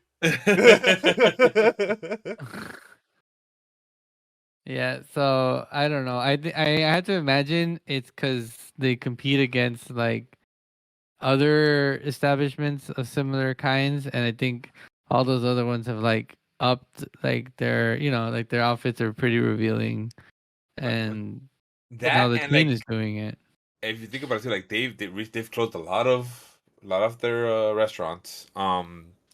C: Yeah, so I don't know. I had to imagine it's because they compete against like other establishments of similar kinds, and I think all those other ones have like upped like their like their outfits are pretty revealing, and now the team is doing it.
B: If you think about it, too, like they've closed a lot of their restaurants.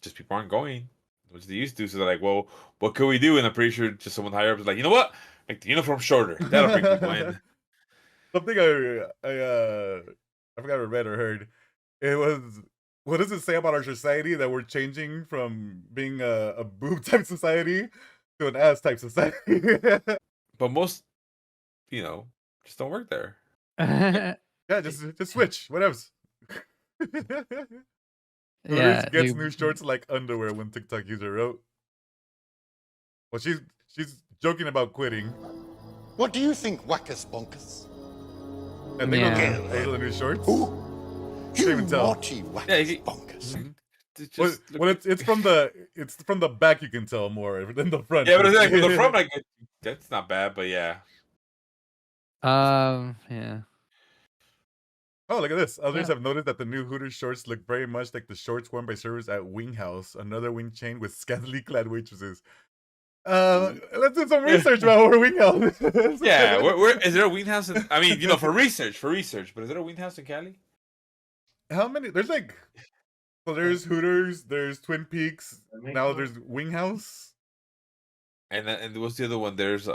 B: Just people aren't going, which they used to. So they're like, well, what can we do? And I'm pretty sure just someone higher up is like, you know what? Make the uniform shorter. That'll bring people in.
A: Something I forgot I read or heard. It was, what does it say about our society that we're changing from being a boob type society to an ass type society?
B: But most, just don't work there.
A: Yeah, just switch. Whatever.
C: Yeah,
A: gets new shorts like underwear when TikTok user wrote. Well, she's joking about quitting.
E: What do you think, Whackers Bonkers?
A: And they don't get those are the new shorts.
E: Ooh, you
A: tell.
E: naughty Whackers Bonkers.
A: It's from the back you can tell more than the front.
B: Yeah, but it's like from the front, like that's not bad, but yeah.
C: Yeah.
A: Oh, look at this. Others have noted that the new Hooters shorts look very much like the shorts worn by servers at Wing House, another wing chain with scantily clad waitresses. Let's do some research about where Wing House is.
B: Yeah, where is there a Wing House? I mean, for research, but is there a Wing House in Cali?
A: How many? There's like, so there's Hooters, there's Twin Peaks, now there's Wing House.
B: And what's the other one? There's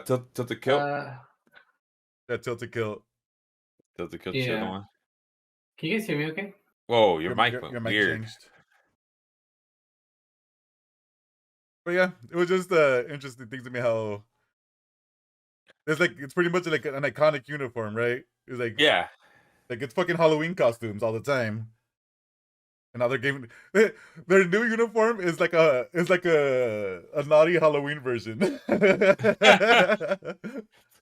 B: Tilted Kilt.
A: That tilted kill.
B: Does the kill
F: Yeah.
B: the other one?
F: Can you guys hear me okay?
B: Whoa, your mic went
A: your mic
B: weird.
A: changed. But yeah, it was just interesting thing to me how it's pretty much like an iconic uniform, right? It's like
B: Yeah.
A: like it's fucking Halloween costumes all the time. And now they're giving their new uniform is like a naughty Halloween version.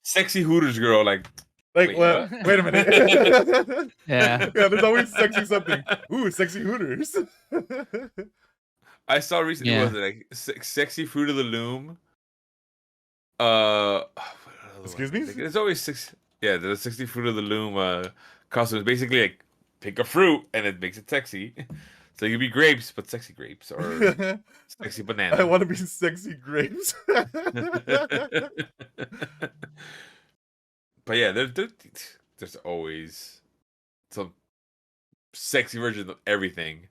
B: Sexy Hooters girl, like
A: Like what? Wait a minute.
C: Yeah.
A: Yeah, there's always sexy something. Ooh, sexy Hooters.
B: I saw recently
C: Yeah.
B: was it like sexy Fruit of the Loom?
A: Excuse me?
B: Like, there's always six. Yeah, there's 60 Fruit of the Loom costume. It's basically like pick a fruit and it makes it sexy. So you could be grapes, but sexy grapes or sexy banana.
A: I want to be sexy grapes.
B: But yeah, there's always some sexy version of everything.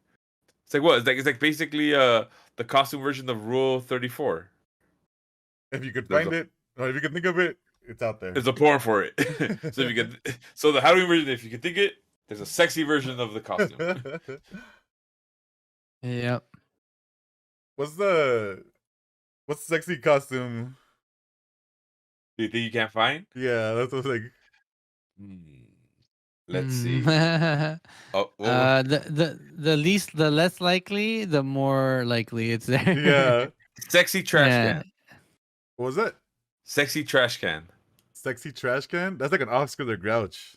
B: It's like what? It's like basically the costume version of Rule 34.
A: If you could find it, or if you can think of it, it's out there.
B: There's a porn for it. So if you could, so the Halloween version, if you can think it, there's a sexy version of the costume.
C: Yep.
A: What's the sexy costume?
B: Do you think you can't find?
A: Yeah, that's what I was like.
B: Let's see.
C: Mm.
B: Oh,
C: The less likely, the more likely it's there.
A: Yeah.
B: sexy trash
C: Yeah.
B: can.
A: What was that?
B: Sexy trash can.
A: Sexy trash can? That's like an Oscar the Grouch.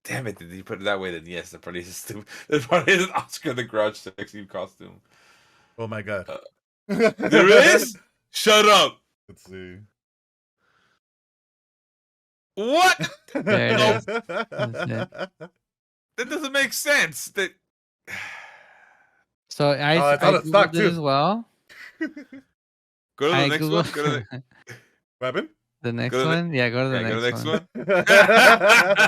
B: Damn it! Did you put it that way? Then yes, the probably is stupid. There probably is an Oscar the Grouch sexy costume.
A: Oh my god.
B: There is? Shut up.
A: Let's see.
B: What?
C: There it
B: No.
C: is. That's it.
B: That doesn't make sense. That
C: So
A: it's
C: I
A: out of stock,
C: Googled it
A: too.
C: as well.
B: go to the
C: I
B: next one.
C: Googled
B: Go to the,
A: What happened?
C: the next
B: go to the-
C: one. Yeah, go to the
B: yeah, go to the next
C: one.
B: one.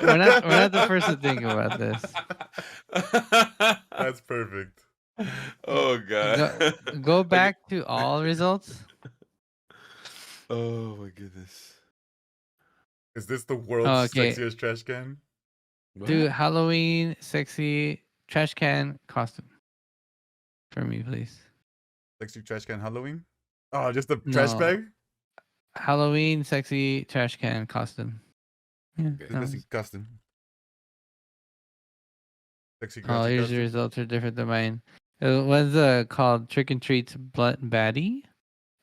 C: we're not the first to think about this.
A: That's perfect.
B: Oh god.
C: Go back to all results.
B: Oh my goodness.
A: Is this the world's
C: Oh, okay.
A: sexiest trash can?
C: Do Halloween sexy trash can costume for me, please.
A: Sexy trash can Halloween? Oh, just a trash
C: No.
A: bag?
C: Halloween sexy trash can costume. Yeah.
B: Okay.
C: that
A: Sexy
C: was-
A: costume. Sexy
C: Oh,
A: grouchy
C: here's the
A: costume.
C: results are different than mine. It was called Trick and Treat's Blunt Baddie,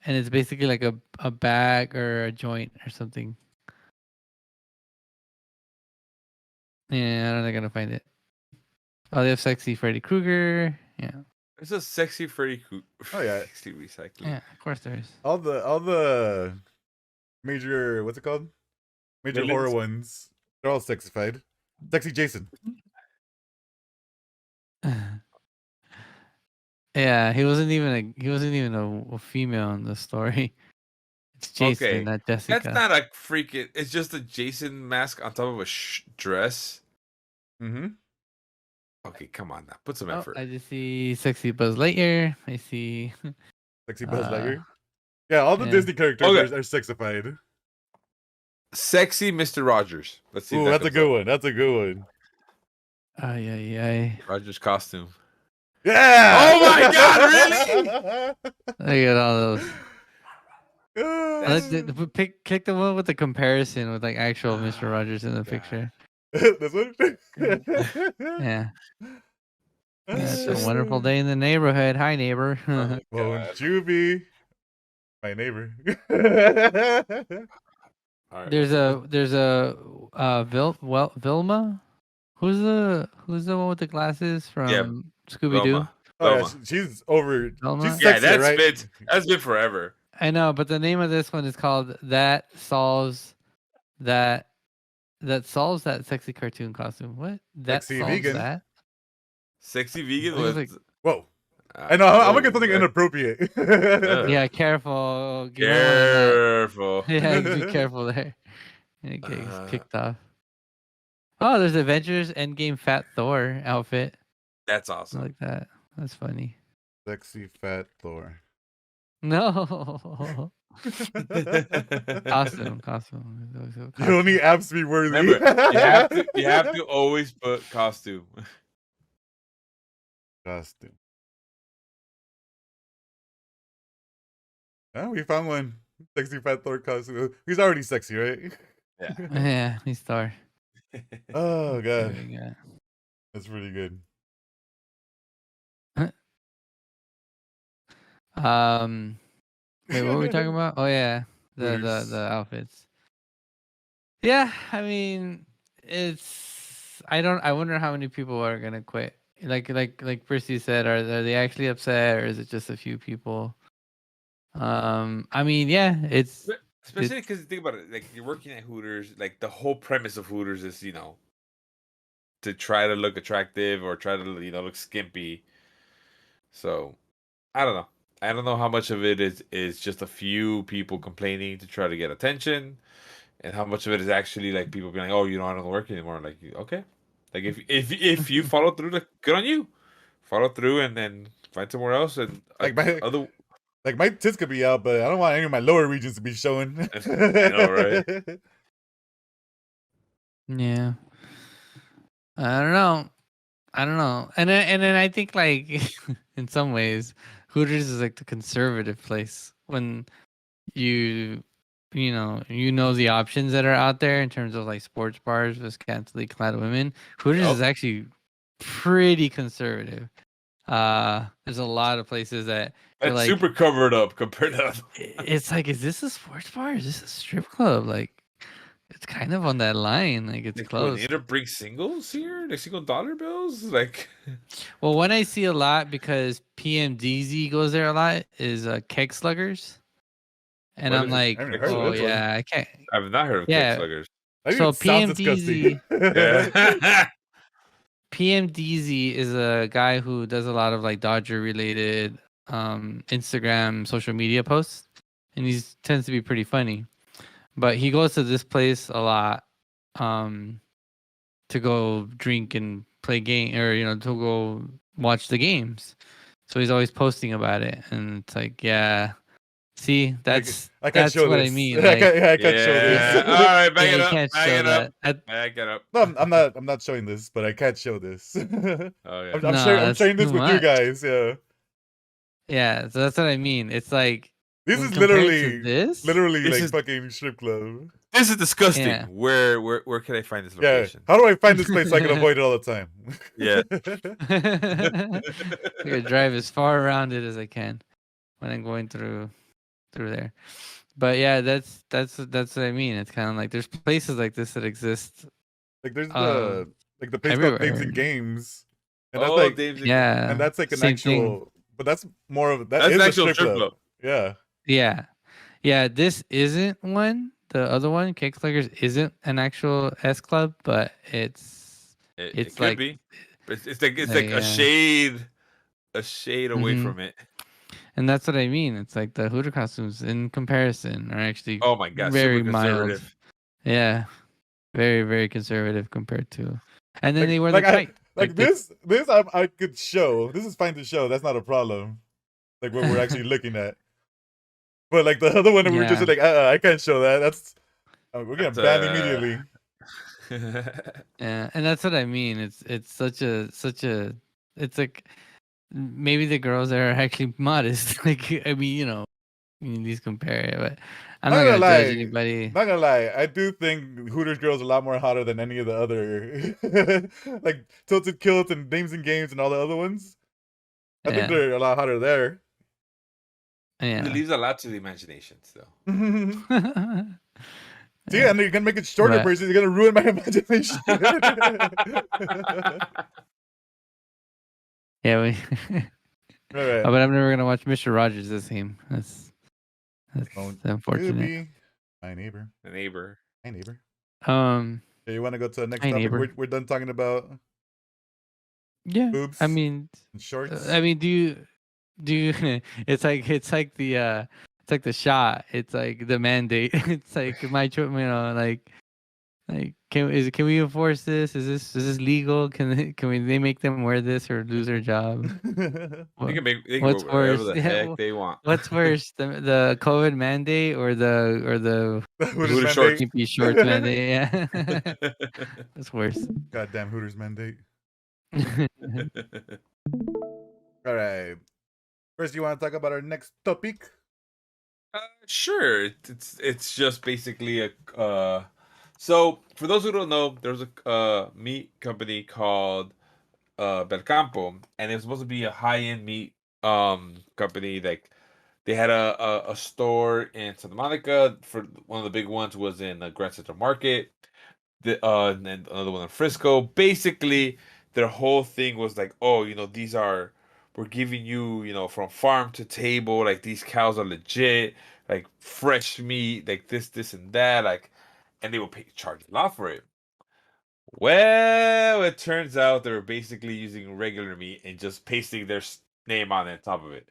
C: and it's basically like a bag or a joint or something. Yeah, I don't think I'm gonna find it. Oh, they have sexy Freddy Krueger. Yeah,
B: There's a sexy Freddy Krueger.
A: Oh, yeah.
B: Sexy recycling.
C: yeah, of course there is.
A: All the major, what's it called? Major
B: Villains?
A: horror ones. They're all sexified. Sexy Jason.
C: Yeah, he wasn't even a female in the story. It's Jason,
B: Okay,
C: not Jessica.
B: That's not a freaking. It's just a Jason mask on top of a dress.
A: Mm-hmm.
B: Okay, come on now. Put some
C: Oh,
B: effort.
C: I just see sexy Buzz Lightyear. I see.
A: Sexy Buzz
C: Uh,
A: Lightyear. Yeah, all the
C: yeah.
A: Disney characters
B: Okay.
A: are sexified.
B: Sexy Mr. Rogers. Let's see. if
A: Ooh,
B: that
A: that's a
B: comes
A: good
B: up.
A: one. That's a good one.
C: Ay.
B: Rogers costume.
A: Yeah!
B: Oh my God,
A: really?
C: Look at all those.
A: Really?
C: Click the one with the comparison with like actual Mr. Rogers in the
B: God.
C: picture.
A: This one?
C: Yeah.
A: That's
C: It's a wonderful day in the neighborhood. Hi, neighbor.
B: Oh my
A: Won't
B: God.
A: you be my neighbor?
B: All right.
C: there's a Vilma. Who's the one with the glasses from Scooby Doo?
B: Velma.
A: Oh, yeah,
B: Velma.
A: she's over.
C: Velma?
A: She's
B: Yeah,
A: sexy,
B: that's
A: right?
B: been that's been forever.
C: I know, but the name of this one is called That Solves That Sexy Cartoon Costume. What? That
A: Sexy
C: solves
A: vegan.
C: that?
B: Sexy vegan
C: It was
B: was.
C: like-
A: Whoa. I know. I'm gonna get
B: whoa,
A: something
B: that-
A: inappropriate.
C: Yeah, careful. You don't want that.
B: Careful.
C: Yeah, be careful there. It gets
B: Uh,
C: kicked off. Oh, there's Avengers Endgame Fat Thor outfit.
B: That's
C: I
B: awesome.
C: like that. That's funny.
A: Sexy fat Thor.
C: No. Costume.
A: You only apps be worthy.
B: Remember, you have to always put costume.
A: Costume. Oh, we found one. Sexy fat Thor costume. He's already sexy, right?
B: Yeah.
C: Yeah, he's Thor.
A: Oh god,
C: Yeah.
A: that's pretty good.
C: Wait, what were we talking about? Oh yeah, the outfits. Yeah, I mean, it's I wonder how many people are gonna quit. Like Percy said, are they actually upset, or is it just a few people? I mean, yeah, it's
B: especially because think about it, like you're working at Hooters, like the whole premise of Hooters is to try to look attractive or try to look skimpy. So I don't know. I don't know how much of it is just a few people complaining to try to get attention, and how much of it is actually like people being like, "Oh, I don't work anymore." Like, okay, like if you follow through, like, good on you. Follow through and then find somewhere else. And
A: like my tits could be out, but I don't want any of my lower regions to be showing.
B: I know, right?
C: yeah. I don't know. And then I think like in some ways Hooters is like the conservative place when you know the options that are out there in terms of like sports bars with scantily clad women. Hooters is actually pretty conservative. There's a lot of places that's like
B: super covered up compared to
C: it's like, is this a sports bar? Is this a strip club? Like, it's kind of on that line. Like, it's close.
B: They need to bring singles here, like single dollar bills. Like,
C: well, when I see a lot because PMDZ goes there a lot is Keg Sluggers, and I'm like, oh yeah, I can't.
B: I've not heard of Keg Sluggers.
C: So PMDZ, yeah. PMDZ is a guy who does a lot of like Dodger related Instagram social media posts, and he tends to be pretty funny. But he goes to this place a lot to go drink and play game, or to go watch the games. So he's always posting about it, and it's like, yeah, see, that's what I mean. Like,
A: I can't show this.
B: All right, back it up.
A: Back it up. No, I'm not showing this, but I can't show this.
B: Okay.
A: I'm sharing this with you guys. Yeah.
C: Yeah, so that's what I mean. It's like
A: this is literally
B: this
A: like fucking strip club.
B: This is disgusting. Yeah. Where can I find this location?
A: Yeah. How do I find this place so I can avoid it all the time?
B: Yeah.
C: I'm gonna drive as far around it as I can when I'm going through there. But yeah, that's what I mean. It's kind of like there's places like this that exist.
A: Like there's the place called Names and Games. And that's like
C: yeah,
A: and that's like an actual thing. But that's more of
B: that's an actual strip club.
C: Yeah. This isn't one. The other one, Keg Sluggers, isn't an actual S club, but it
B: could
C: like
B: be. It's like a shade away from it.
C: And that's what I mean. It's like the Hooter costumes in comparison are actually
B: oh my god,
C: very
B: super
C: mild. Yeah, very very conservative compared to. And then they wear
A: like
C: the tight.
A: Like this I could show. This is fine to show. That's not a problem. Like what we're actually looking at. But like the other one that we were just like, I can't show that. That's we're getting banned immediately.
C: Yeah, and that's what I mean. It's such a it's like maybe the girls are actually modest. Like I mean, these compare it, but I'm not gonna judge anybody.
A: Not gonna lie, I do think Hooters girls are a lot more hotter than any of the other like Tilted Kilt and Names and Games and all the other ones. I think they're a lot hotter there.
C: Yeah,
B: it leaves a lot to the imagination, still.
A: See, and you're gonna make it shorter, person. You're gonna ruin my imagination.
C: Yeah,
A: right.
C: But I'm never gonna watch Mr. Rogers this game. That's unfortunate.
A: My neighbor.
B: The neighbor.
A: Hey neighbor.
C: Yeah,
A: you want to go to the next topic? We're done talking about.
C: Yeah.
A: Boobs.
C: I mean,
A: shorts.
C: I mean, do you? It's like the shot. It's like the mandate. It's like my choice. Like Like, can we enforce this? Is this legal? They make them wear this or lose their job?
B: They can
C: What's
B: wear whatever
C: worse?
B: the heck they want.
C: What's worse, the COVID mandate or the
A: Hooters
B: Hooters
A: mandate.
C: TP shorts mandate? Yeah, what's worse?
A: Goddamn Hooters mandate. All right. First, you want to talk about our next topic?
B: Sure. It's just basically a so for those who don't know, there's a meat company called BELCAMPO, and it was supposed to be a high-end meat company. Like they had a store in Santa Monica. For one of the big ones was in the Grand Central Market. And then another one in Frisco. Basically, their whole thing was like, oh, we're giving you, from farm to table, like these cows are legit, like fresh meat, like this and that, like, and they will charge a lot for it. Well, it turns out they were basically using regular meat and just pasting their name on top of it.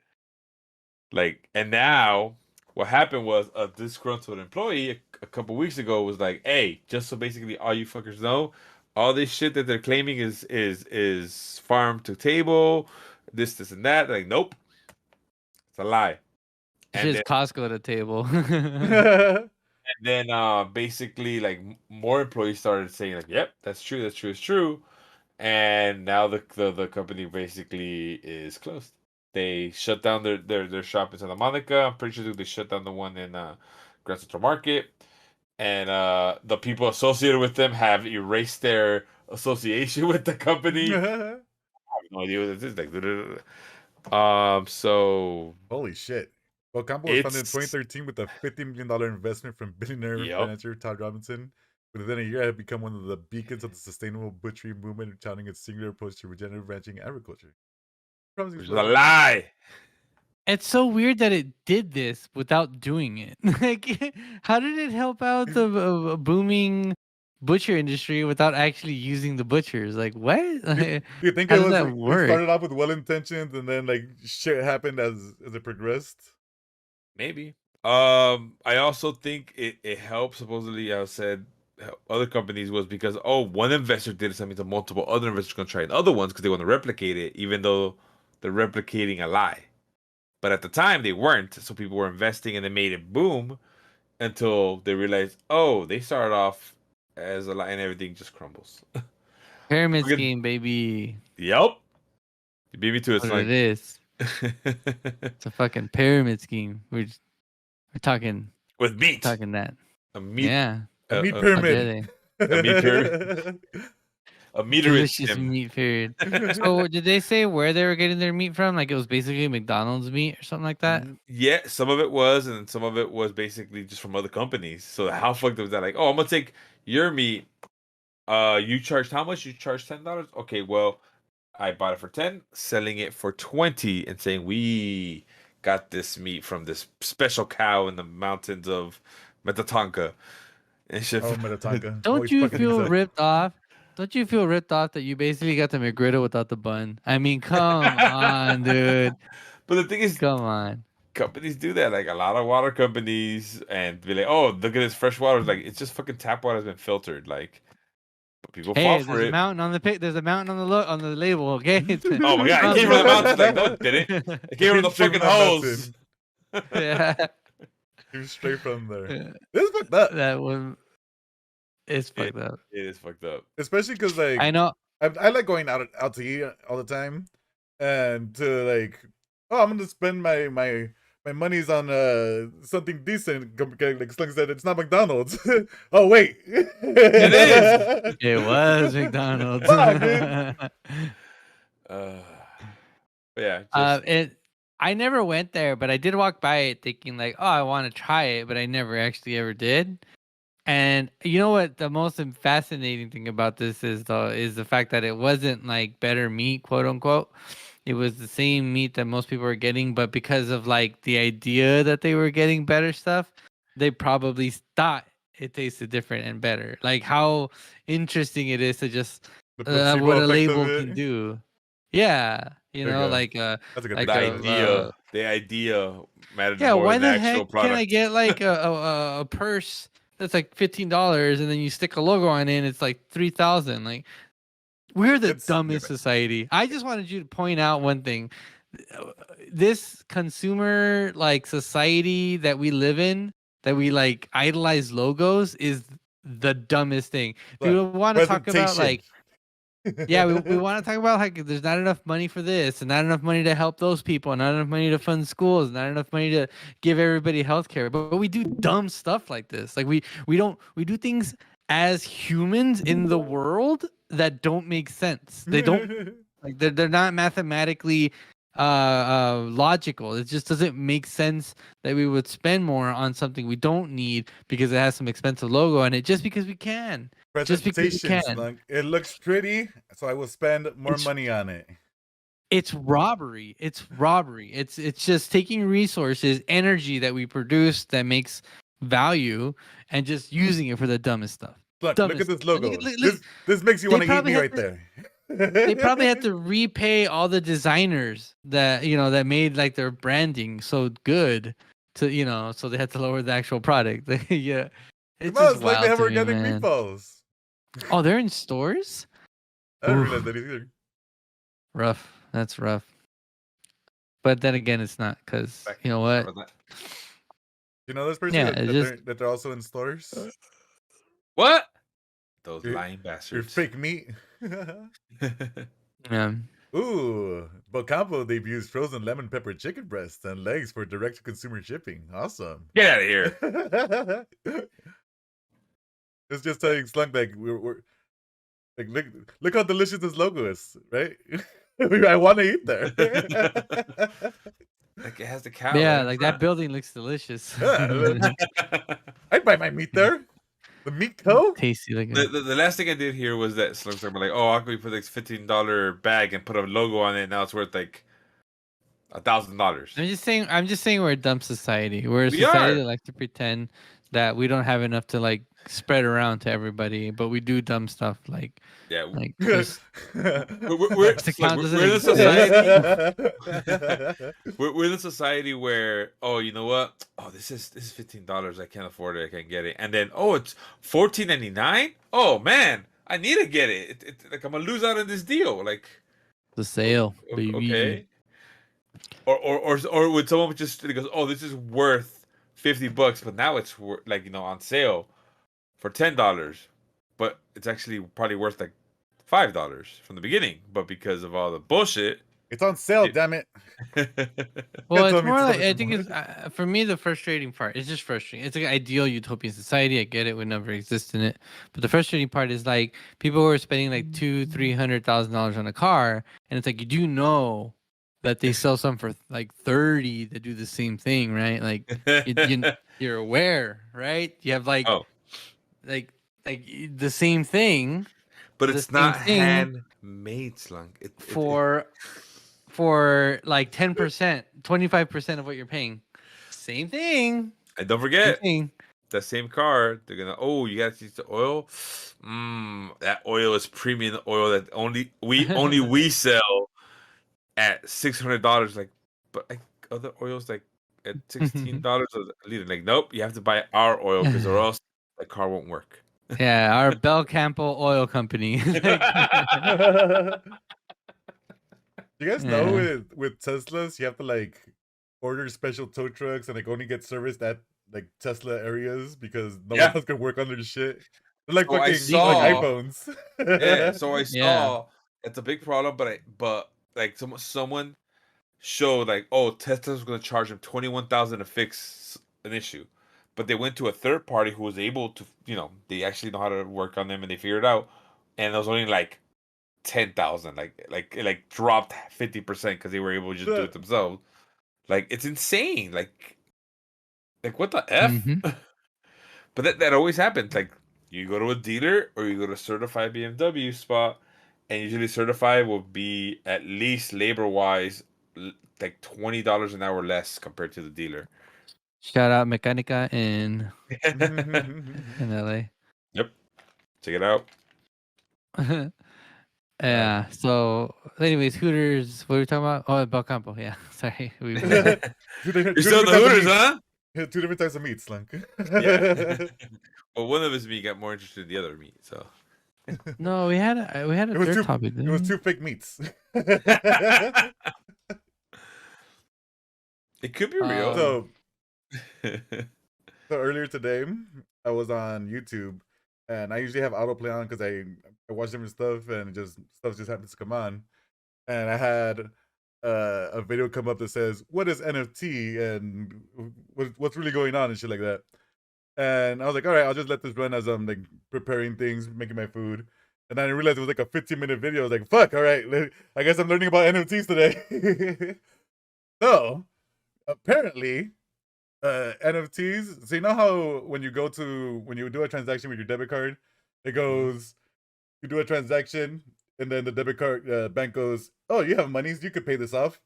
B: Like, and now what happened was a disgruntled employee a couple weeks ago was like, "Hey, just so basically all you fuckers know, all this shit that they're claiming is farm to table, this and that." Like, nope, it's a lie.
C: It's just Costco at a table.
B: And then basically like more employees started saying like, "Yep, that's true, it's true," and now the company basically is closed. They shut down their shop in Santa Monica. I'm pretty sure they shut down the one in Grand Central Market, and the people associated with them have erased their association with the company. I have no idea what this is. Like, so
A: holy shit. Well, Campo was founded in 2013 with a $50 million investment from billionaire financier Todd Robinson. Within a year, it had become one of the beacons of the sustainable butchery movement, touting its singular approach to regenerative ranching and agriculture.
B: Which is a lie.
C: It's so weird that it did this without doing it. Like, how did it help out the booming butcher industry without actually using the butchers? Like, what?
A: Do you think
C: how
A: it
C: does
A: was
C: that
A: like,
C: work?
A: It started off with well intentions and then like shit happened as it progressed?
B: Maybe. I also think it helps. Supposedly, I said other companies was because one investor did something to multiple other investors gonna try other ones because they want to replicate it, even though they're replicating a lie. But at the time they weren't, so people were investing and they made it boom until they realized, they started off as a lie and everything just crumbles.
C: Pyramid scheme, baby.
B: Yep. You beat me to it.
C: What it is. It's a fucking pyramid scheme. We're talking
B: with meat.
C: We're talking that.
B: A meat.
C: Yeah.
A: A meat pyramid.
B: A meat pyramid. A
C: delicious meat period. So did they say where they were getting their meat from? Like it was basically McDonald's meat or something like that?
B: Yeah, some of it was, and some of it was basically just from other companies. So how fucked up was that? Like, I'm gonna take your meat. You charged how much? You charged $10? Okay, well, I bought it for 10, selling it for 20, and saying we got this meat from this special cow in the mountains of Metatonka. And shit.
A: Metatonka.
C: Don't you feel ripped off? Don't you feel ripped off that you basically got the McGriddle without the bun? I mean, come on, dude.
B: But the thing is,
C: come on.
B: Companies do that. Like a lot of water companies, and be like, "Oh, look at this fresh water." Like it's just fucking tap water has been filtered. Like, but people fall for
C: there's
B: it.
C: A mountain on the there's a mountain on the label. Okay.
B: Oh my god! It came from the mountain. Like, no, it didn't. It came from the fucking hose.
C: Yeah.
A: You're straight from there. Yeah. This is fucked up.
C: That one. It's fucked up.
B: It is fucked up.
A: Especially because like
C: I know
A: I like going out to eat all the time, and to like, I'm gonna spend my money's on something decent. Like Slunk said, it's not McDonald's. Oh wait,
B: it is.
C: It was McDonald's.
B: Yeah.
C: I never went there, but I did walk by it thinking like, I want to try it, but I never actually ever did. And you know what? The most fascinating thing about this is the fact that it wasn't like better meat, quote unquote. It was the same meat that most people were getting, but because of like the idea that they were getting better stuff, they probably thought it tasted different and better. Like how interesting it is to just what a label can do. Yeah, like
B: that's a good idea. The idea mattered more
C: why
B: than the
C: heck
B: actual product.
C: Can I get like a purse that's like $15, and then you stick a logo on it, and it's like 3,000. Like, we're the dumbest society. I just wanted you to point out one thing. This consumer like society that we live in, that we like idolize logos, is the dumbest thing. We want to talk about like, yeah, we want to talk about like there's not enough money for this, and not enough money to help those people, and not enough money to fund schools, not enough money to give everybody health care. But we do dumb stuff like this. Like we do things as humans in the world that don't make sense. They don't like they're not mathematically logical. It just doesn't make sense that we would spend more on something we don't need because it has some expensive logo on it just because we can. Just because we can.
A: Slunk. It looks pretty, so I will spend more money on it.
C: It's robbery. It's robbery. It's just taking resources, energy that we produce that makes value, and just using it for the dumbest stuff.
A: Look at this logo. This makes you want to eat me right there.
C: They probably had to repay all the designers that that made like their branding so good to so they had to lower the actual product. Yeah, it's just
A: like
C: wild
A: they have
C: to
A: organic
C: me, man.
A: meatballs.
C: Oh, they're in stores?
A: I didn't realize that either.
C: Rough. That's rough. But then again, it's not, because you know what?
A: You know this person
C: Yeah,
A: that they're also in stores?
B: What? Those lying bastards.
A: Your fake meat.
C: Yeah.
A: Ooh, BELCAMPO debuts frozen lemon pepper chicken breasts and legs for direct-to-consumer shipping. Awesome.
B: Get out of here.
A: It's just telling Slunk like we're like look how delicious this logo is, right? I want to eat there.
B: Like it has the cow.
C: Yeah, like that building looks delicious.
A: I'd buy my meat there. The meat co.
C: Tasty looking.
B: The last thing I did here was that Slunk's like, oh, how can we put this $15 bag and put a logo on it? And now it's worth like $1,000.
C: I'm just saying we're a dumb society. We're a society that likes to pretend that we don't have enough to like spread around to everybody, but we do dumb stuff like
B: we're the society where, oh, you know what? Oh, this is $15. I can't afford it. I can't get it. And then it's $14.99. Oh man, I need to get it. Like I'm gonna lose out on this deal. Like
C: the sale, baby.
B: Okay. Or would someone just goes, oh, this is worth $50, but now it's like on sale for $10, but it's actually probably worth like $5 from the beginning, but because of all the bullshit,
A: it's on sale. Damn it!
C: Well, it's more like I think it's for me the frustrating part. It's just frustrating. It's like an ideal utopian society. I get it. We never exist in it, but the frustrating part is like people who are spending like $200,000-$300,000 on a car, and it's like you do know that they sell some for like 30 that do the same thing, right? Like you're aware, right? You have like like the same thing,
B: but it's not handmade, Slunk.
C: For like 10%, 25% of what you're paying. Same thing.
B: And don't forget that same car. They're gonna you gotta use the oil. That oil is premium oil that only we sell at $600. Like, but like other oils like at $16 a liter. Like, nope, you have to buy our oil because or else the car won't work.
C: Yeah, our BELCAMPO oil company.
A: You guys know with Teslas, you have to like order special tow trucks and like only get serviced at like Tesla areas because no one else can work on their shit. They're like fucking like iPhones.
B: Yeah, so I saw it's a big problem, but like someone showed like, oh, Tesla's gonna charge them $21,000 to fix an issue. But they went to a third party who was able to, they actually know how to work on them and they figured it out. And it was only like 10,000, like dropped 50% because they were able to just do it themselves. Like it's insane. Like what the F?
C: Mm-hmm.
B: But that always happens. Like you go to a dealer or you go to a certified BMW spot, and usually certified will be at least labor wise like $20 an hour less compared to the dealer.
C: Shout out Mechanica in LA.
B: Yep. Check it out.
C: Yeah. So, anyways, Hooters. What are we talking about? Oh, BELCAMPO. Yeah. Sorry.
B: You're still the Hooters, huh?
A: Two different types of meat, Slunk.
B: Yeah. Well, one of his meat got more interested in the other meat, so.
C: No, we had a third topic.
A: It was two fake meats.
B: It could be real.
A: So earlier today, I was on YouTube, and I usually have autoplay on because I watch different stuff, and stuff just happens to come on. And I had a video come up that says, "What is NFT and what's really going on?" and shit like that. And I was like, "All right, I'll just let this run as I'm like preparing things, making my food." And then I realized it was like a 15-minute video. I was like, "Fuck! All right, I guess I'm learning about NFTs today." So apparently, NFTs. So you know how when you do a transaction with your debit card, it goes, you do a transaction, and then the debit card bank goes, "Oh, you have monies, you could pay this off."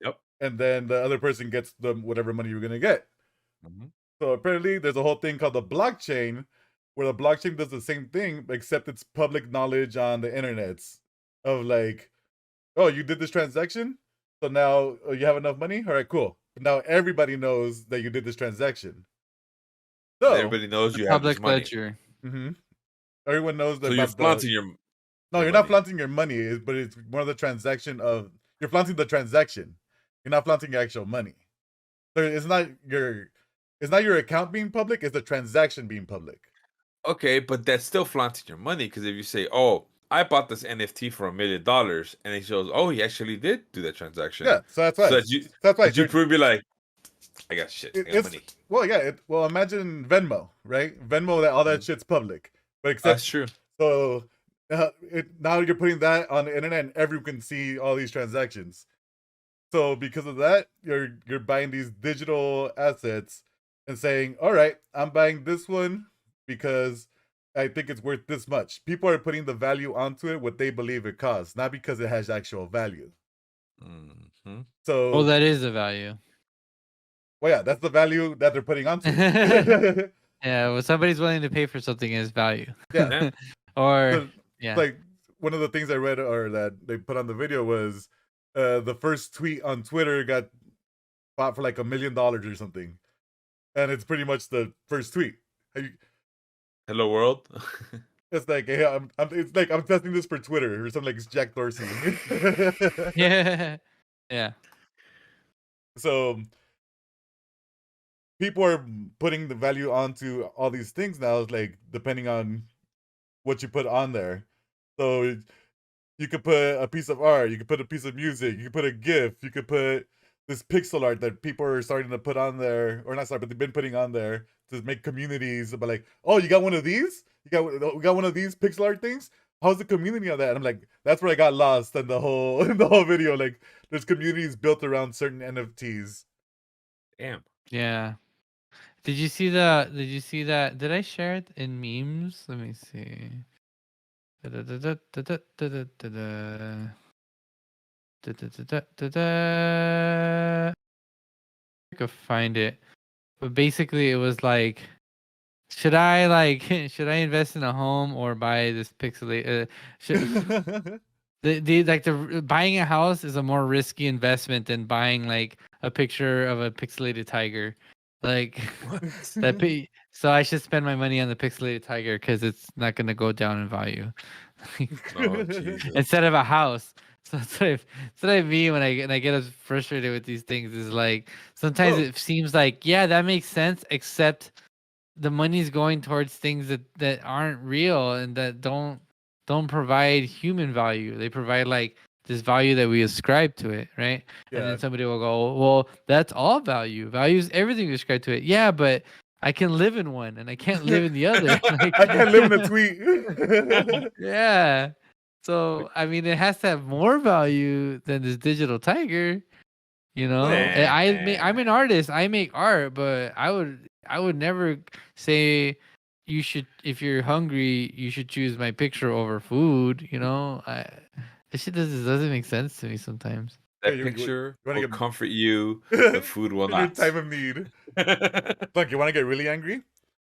B: Yep.
A: And then the other person gets whatever money you're gonna get.
B: Mm-hmm.
A: So apparently, there's a whole thing called the blockchain, where the blockchain does the same thing, except it's public knowledge on the internets of like, "Oh, you did this transaction, so now you have enough money. All right, cool. Now everybody knows that you did this transaction. So
B: everybody knows you have this
C: public
B: money.
C: ledger.
A: Mm-hmm. Everyone knows that.
B: So you're flaunting your.
A: No, you're not flaunting your money, but it's more of the transaction of you're flaunting the transaction. You're not flaunting your actual money. So it's not your account being public. It's the transaction being public.
B: Okay, but that's still flaunting your money because if you say, "Oh, I bought this NFT for $1 million," and it shows, "Oh, he actually did do that transaction."
A: Yeah, so that's why.
B: That's why you prove, be like, "I got shit. I got money."
A: Well, yeah. Well, imagine Venmo, right? Venmo, that all that shit's public, but except
B: that's true.
A: So now you're putting that on the internet, and everyone can see all these transactions. So because of that, you're buying these digital assets and saying, "All right, I'm buying this one because I think it's worth this much." People are putting the value onto it, what they believe it costs, not because it has actual value.
B: Mm-hmm.
A: So,
C: that is a value.
A: Well, yeah, that's the value that they're putting onto it.
C: Yeah, well, somebody's willing to pay for something is value.
A: Yeah.
C: Or
A: So,
C: yeah,
A: like one of the things I read or that they put on the video was the first tweet on Twitter got bought for like $1 million or something, and it's pretty much the first tweet.
B: Hello world.
A: It's like, hey, it's like I'm testing this for Twitter or something, like it's Jack Dorsey.
C: yeah.
A: So people are putting the value onto all these things now. It's like depending on what you put on there. So you could put a piece of art, you could put a piece of music, you could put a GIF, you could put this pixel art that people are starting to put on there, or not starting, but they've been putting on there to make communities about like, "Oh, you got one of these? We got one of these pixel art things? How's the community on that?" And I'm like, that's where I got lost in the whole video. Like, there's communities built around certain NFTs.
B: Damn.
C: Yeah. Did you see that? Did I share it in memes? Let me see. I could find it, but basically it was like, should I invest in a home or buy this pixelated? Buying a house is a more risky investment than buying like a picture of a pixelated tiger. Like so I should spend my money on the pixelated tiger because it's not gonna go down in value. Instead of a house. So that's what I mean when I get as frustrated with these things is like sometimes it seems like, yeah, that makes sense, except the money's going towards things that aren't real and that don't provide human value. They provide like this value that we ascribe to it, right? Yeah. And then somebody will go, "Well, that's all value. Value is everything we ascribe to it." Yeah, but I can live in one and I can't live in the other. Like,
A: I can't live in a tweet.
C: Yeah. So I mean, it has to have more value than this digital tiger. You know, I'm an artist. I make art, but I would never say you should, if you're hungry, you should choose my picture over food. You know, this shit doesn't make sense to me sometimes.
B: That picture will comfort you. The food will not.
A: In your time of need. Look, you want to get really angry?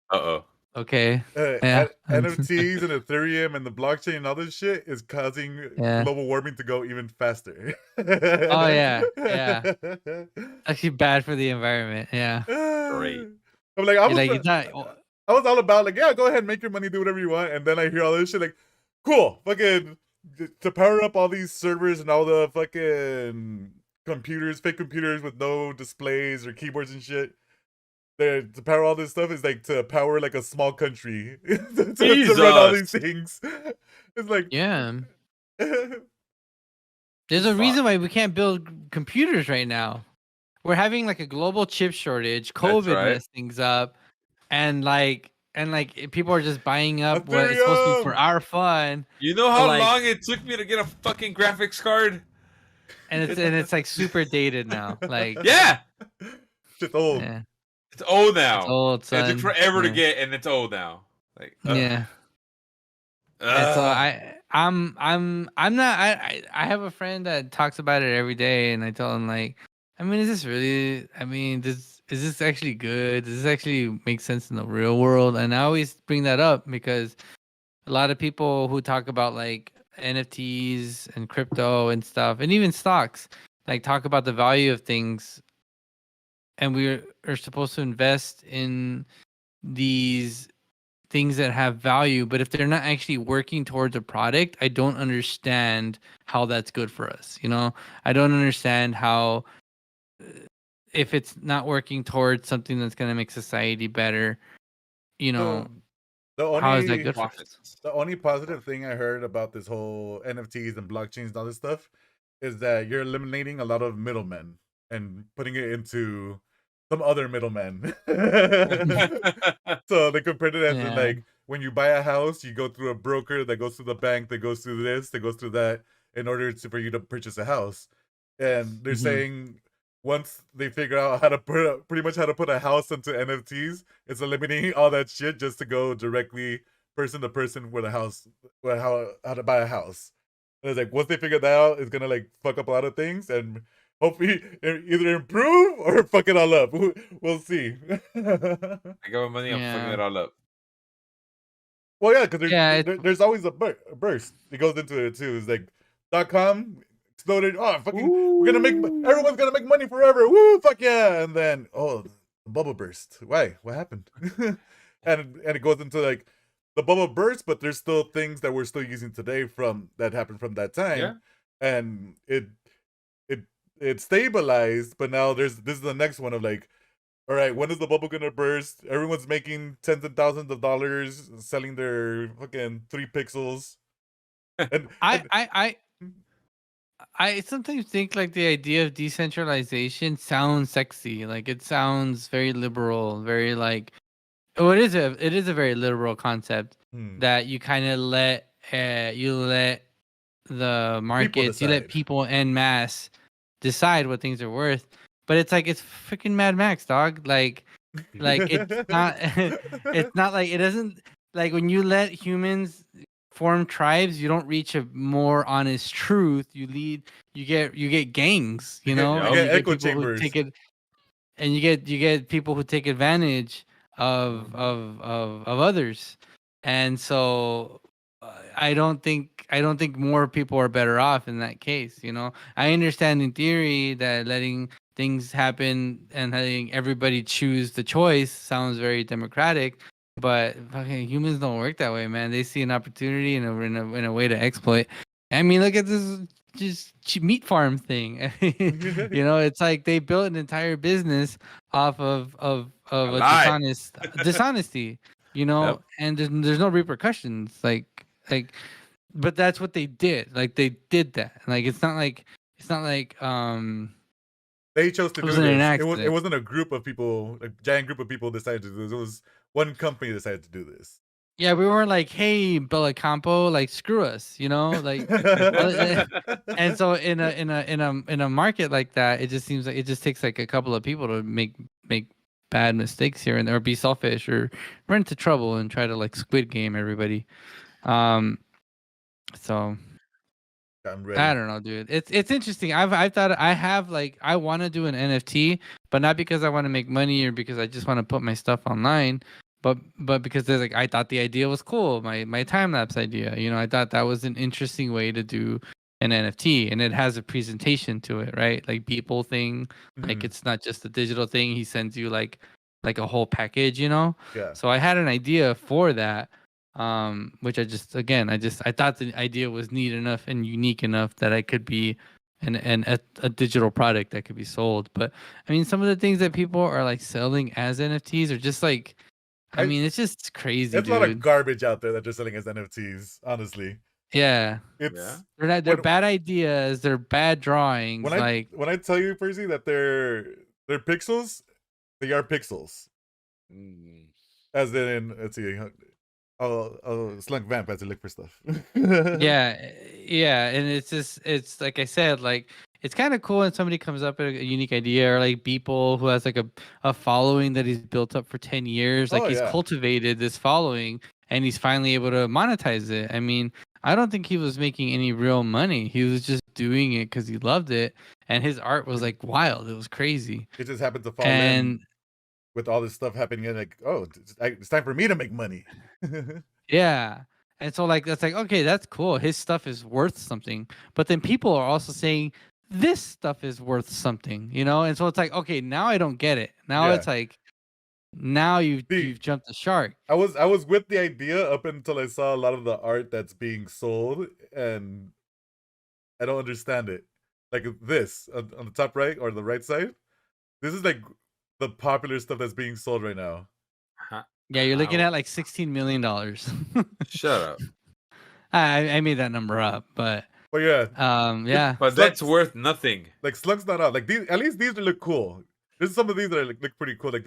B: Uh-oh.
C: Okay. Yeah.
A: NFTs and Ethereum and the blockchain and all this shit is causing
C: Yeah.
A: global warming to go even faster.
C: Oh yeah. Yeah. Actually bad for the environment. Yeah.
B: Great.
A: I'm like,
C: Like it's not.
A: I was all about like, yeah, go ahead, make your money, do whatever you want, and then I hear all this shit like, cool, fucking to power up all these servers and all the fucking computers, fake computers with no displays or keyboards and shit. To power all this stuff is like to power like a small country to run all these things. It's like,
C: Yeah. There's a reason why we can't build computers right now. We're having like a global chip shortage. COVID messed things up, and people are just buying up what is supposed to be for our fun.
B: You know how long it took me to get a fucking graphics card?
C: And it's like super dated now. Like
B: yeah,
A: it's old.
C: Yeah.
B: It's old now.
C: It's old, son.
B: It took forever to get, and it's old now. Like
C: yeah. And so I have a friend that talks about it every day, and I tell him like, I mean, is this really? I mean, is this actually good? Does this actually make sense in the real world? And I always bring that up because a lot of people who talk about like NFTs and crypto and stuff, and even stocks, like talk about the value of things. And we are supposed to invest in these things that have value, but if they're not actually working towards a product, I don't understand how that's good for us. You know, I don't understand how, if it's not working towards something that's going to make society better, you know, how is that good for us?
A: The only positive thing I heard about this whole NFTs and blockchains and all this stuff is that you're eliminating a lot of middlemen and putting it into some other middlemen. So they compared it as like when you buy a house, you go through a broker that goes to the bank, that goes through this, that goes through that, in order for you to purchase a house. And they're saying once they figure out how to put a house into NFTs, it's eliminating all that shit just to go directly person to person with a house, how to buy a house. And it's like once they figure that out, it's gonna like fuck up a lot of things and hopefully either improve or fuck it all up. We'll see.
B: I got my money, I'm fucking it all up.
A: Well, yeah, because there's always a burst. It goes into it too. It's like .com exploded. Oh, fucking, everyone's gonna make money forever. Woo, fuck yeah! And then the bubble burst. Why? What happened? and it goes into like the bubble burst, but there's still things that we're still using today that happened from that time.
B: Yeah.
A: And it stabilized, but now this is the next one of like, all right, when is the bubble gonna burst? Everyone's making tens of thousands of dollars selling their fucking 3 pixels. And
C: I sometimes think like the idea of decentralization sounds sexy. Like it sounds very liberal, very like, it is a very liberal concept that you kind of let the markets, you let people en masse decide what things are worth. But it's like, it's freaking Mad Max, dog. Like it's not it's not like, it doesn't, like when you let humans form tribes, you don't reach a more honest truth. You get gangs, you know,
A: you get echo chambers.
C: And you get people who take advantage of others. And so I don't think more people are better off in that case. You know, I understand in theory that letting things happen and letting everybody choose the choice sounds very democratic, but fucking humans don't work that way, man. They see an opportunity in a way to exploit. I mean, look at this just meat farm thing. You know, it's like they built an entire business off of a dishonesty. You know, and there's no repercussions. Like, but that's what they did. Like they did that. Like it's not like
A: they chose to do this. It wasn't a group of people, a giant group of people decided to do this. It was one company decided to do this.
C: Yeah, we weren't like, hey, BELCAMPO, like screw us, you know, like. And so in a market like that, it just seems like it just takes like a couple of people to make bad mistakes here and there, or be selfish, or run into trouble and try to like Squid Game everybody. So
A: I'm ready.
C: I don't know, dude. It's interesting. I've thought I want to do an NFT, but not because I want to make money or because I just want to put my stuff online, but because there's like I thought the idea was cool, my time lapse idea. You know, I thought that was an interesting way to do an NFT, and it has a presentation to it, right? Like Beeple thing, like it's not just a digital thing. He sends you like a whole package, you know.
A: Yeah.
C: So I had an idea for that, which I thought the idea was neat enough and unique enough that I could be a digital product that could be sold. But I mean, some of the things that people are like selling as NFTs are just like, I mean, it's just crazy.
A: There's a lot of garbage out there that they're selling as NFTs. Honestly.
C: Yeah.
A: It's
C: they're bad ideas. They're bad drawings.
A: When I tell you, Percy, that they're pixels, they are pixels. As in, let's see. Slunk Vamp has to look for stuff.
C: yeah, and it's like I said, like it's kind of cool when somebody comes up with a unique idea, or like Beeple, who has like a following that he's built up for 10 years. Like he's cultivated this following, and he's finally able to monetize it. I mean, I don't think he was making any real money. He was just doing it because he loved it, and his art was like wild. It was crazy.
A: It just happened to fall in with all this stuff happening, and like, oh, it's time for me to make money.
C: Yeah. And so like that's like, okay, that's cool. His stuff is worth something. But then people are also saying this stuff is worth something, you know? And so it's like, okay, now I don't get it. Now it's like, now you've jumped the shark.
A: I was with the idea up until I saw a lot of the art that's being sold, and I don't understand it. Like this on the top right or the right side, this is like the popular stuff that's being sold right now.
C: Yeah, you're looking at like $16 million.
B: Shut up.
C: I made that number up, but
A: yeah.
C: Yeah.
B: But that's worth nothing.
A: Like Slunk's not out. Like these, at least these look cool. There's some of these that are, look pretty cool. Like,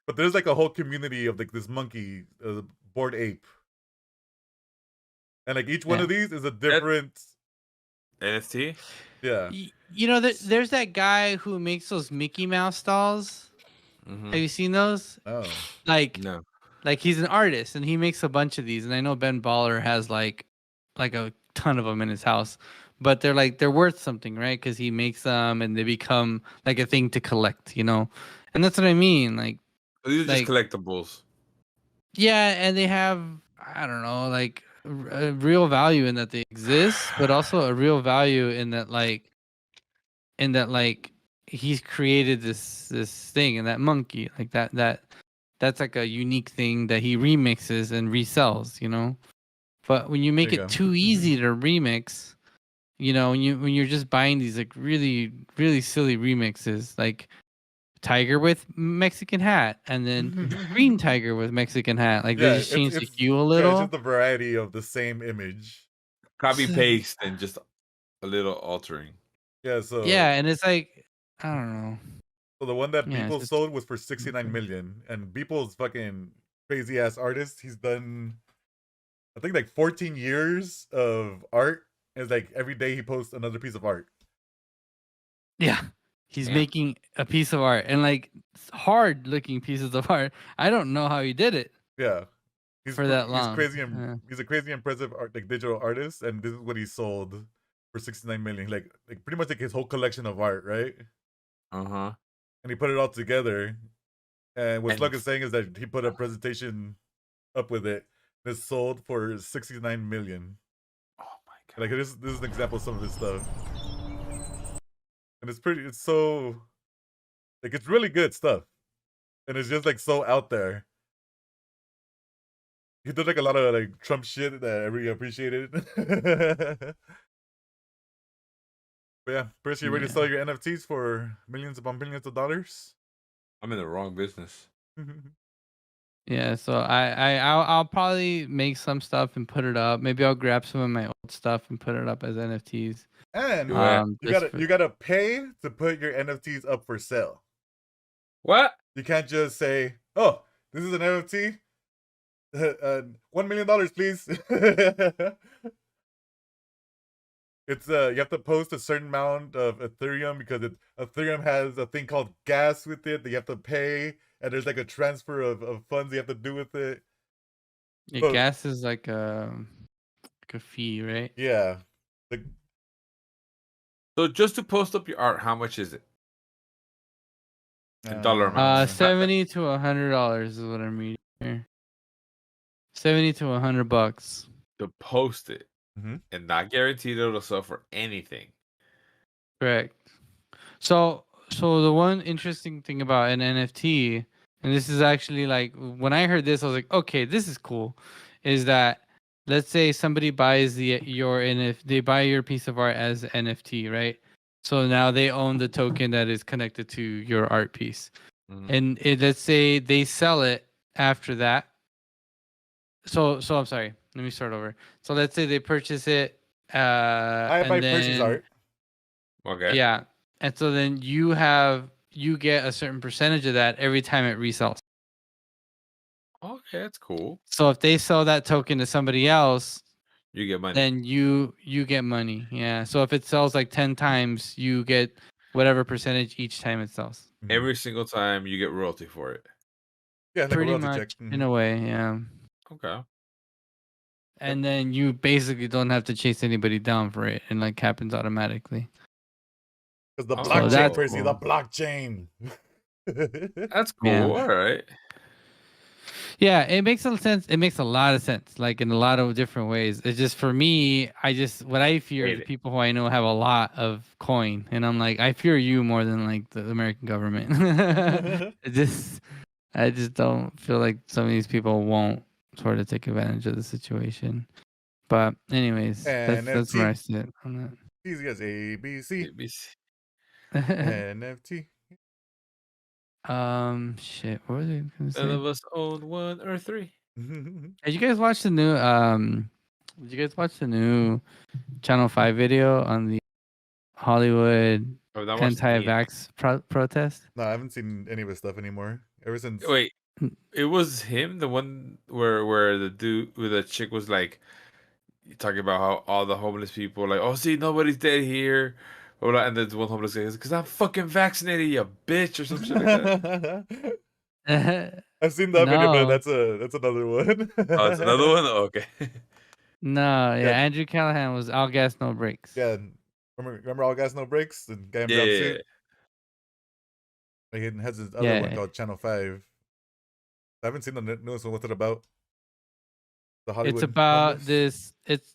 A: but there's like a whole community of like this monkey, bored ape, and like each one of these is a different
B: NFT.
A: Yeah.
C: You know, there's that guy who makes those Mickey Mouse dolls. Have you seen those?
A: Oh,
C: like
B: no.
C: Like he's an artist and he makes a bunch of these, and I know Ben Baller has like a ton of them in his house, but they're worth something, right? Because he makes them and they become like a thing to collect, you know. And that's what I mean. Like
B: these are just collectibles.
C: Yeah, and they have, I don't know, like a real value in that they exist, but also a real value in that he's created this thing, and that monkey, like that's like a unique thing that he remixes and resells, you know. But when you make it too easy to remix, you know, when you're just buying these like really, really silly remixes, like tiger with Mexican hat and then green tiger with Mexican hat, like they just change the hue a little.
A: It's just the variety of the same image.
B: Copy paste and just a little altering.
A: Yeah, so
C: and it's like, I don't know.
A: So the one that Beeple sold was for 69 million, and Beeple's fucking crazy ass artist. He's done, I think, like 14 years of art. It's like every day he posts another piece of art.
C: Yeah, he's making a piece of art, and like hard looking pieces of art. I don't know how he did it.
A: Yeah,
C: for that long.
A: He's crazy. He's a crazy impressive like digital artist, and this is what he sold for 69 million. Like pretty much like his whole collection of art, right? And he put it all together. And what Slug is saying is that he put a presentation up with it. It's sold for 69 million.
B: Oh my god!
A: Like this is an example of some of his stuff, and it's so, like, it's really good stuff, and it's just like so out there. He did like a lot of like Trump shit that I really appreciated. But yeah, Percy, you ready to sell your NFTs for millions upon millions of dollars?
B: I'm in the wrong business.
C: Yeah, so I'll probably make some stuff and put it up. Maybe I'll grab some of my old stuff and put it up as NFTs.
A: And you gotta pay to put your NFTs up for sale.
B: What?
A: You can't just say, "Oh, this is an NFT. $1 million, please." It's you have to post a certain amount of Ethereum because Ethereum has a thing called gas with it that you have to pay, and there's like a transfer of funds you have to do with it.
C: Yeah, gas is like a fee, right?
A: Yeah.
B: So just to post up your art, how much is it? In dollar amount.
C: $70 to $100 is what I'm reading. Here. 70 to $100
B: to post it,
A: Mhm.
B: and not guaranteed it'll sell for anything.
C: Correct. So the one interesting thing about an NFT, and this is actually like when I heard this, I was like, okay, this is cool. Is that let's say somebody buys your NFT, they buy your piece of art as NFT, right? So now they own the token that is connected to your art piece, and let's say they sell it after that. So I'm sorry. Let me start over. So let's say they purchase it,
A: I buy purchase art.
B: Okay.
C: yeah, and so then you get a certain percentage of that every time it resells.
B: Okay, that's cool.
C: So if they sell that token to somebody else,
B: You get money.
C: then you get money. Yeah. So if it sells like 10 times, you get whatever percentage each time it sells.
B: Every single time you get royalty for it.
A: Yeah, like
C: Pretty
A: a royalty
C: much
A: check.
C: in a way, yeah.
B: Okay.
C: And then you basically don't have to chase anybody down for it, and like happens automatically.
A: Because the
B: Oh,
A: blockchain,
C: that's
A: Percy, the
C: cool.
A: blockchain.
B: That's cool.
C: Yeah.
B: All right.
C: Yeah, it makes a sense. It makes a lot of sense, like in a lot of different ways. It's just for me, what I fear
B: Hate
C: is the
B: it.
C: people who I know have a lot of coin, and I'm like, I fear you more than like the American government. I just don't feel like some of these people won't sort of take advantage of the situation. But anyways, that's where I
A: NFT.
C: sit on
A: Easy as ABC.
C: that.
A: NFT.
C: Shit, what was I gonna
B: None
C: say?
B: of us own 1 or 3.
C: Did you guys watch the new Did you guys watch the new Channel 5 video on the Hollywood
B: I've not watched any.
C: anti-vax protest?
A: No, I haven't seen any of his stuff anymore. Ever since.
B: Wait, it was him, the one where the chick was like talking about how all the homeless people like, oh, see, nobody's dead here, and then one homeless guy goes, because I'm fucking vaccinated, you bitch, or some shit like that.
A: I've seen that video, but
C: No,
A: that's another one.
B: Oh, that's another one. Oh, okay.
C: no, yeah.
A: Yeah.
C: Andrew Callahan was all gas, no brakes.
A: Yeah, remember All Gas No Breaks? The guy in
B: Yeah,
A: brown
B: yeah,
A: suit. Like, he has his other
C: Yeah.
A: one called Channel 5. I haven't seen the newest one. What's it about? The Hollywood.
C: It's about
A: homeless?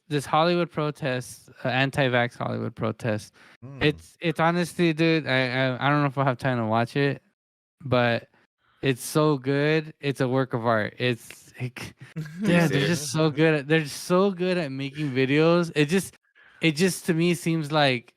C: this Hollywood protest, anti-vax Hollywood protest. It's honestly, dude, I don't know if I'll have time to watch it, but it's so good. It's a work of art. It's like, yeah, they're just so good. They're so good at making videos. It just to me seems like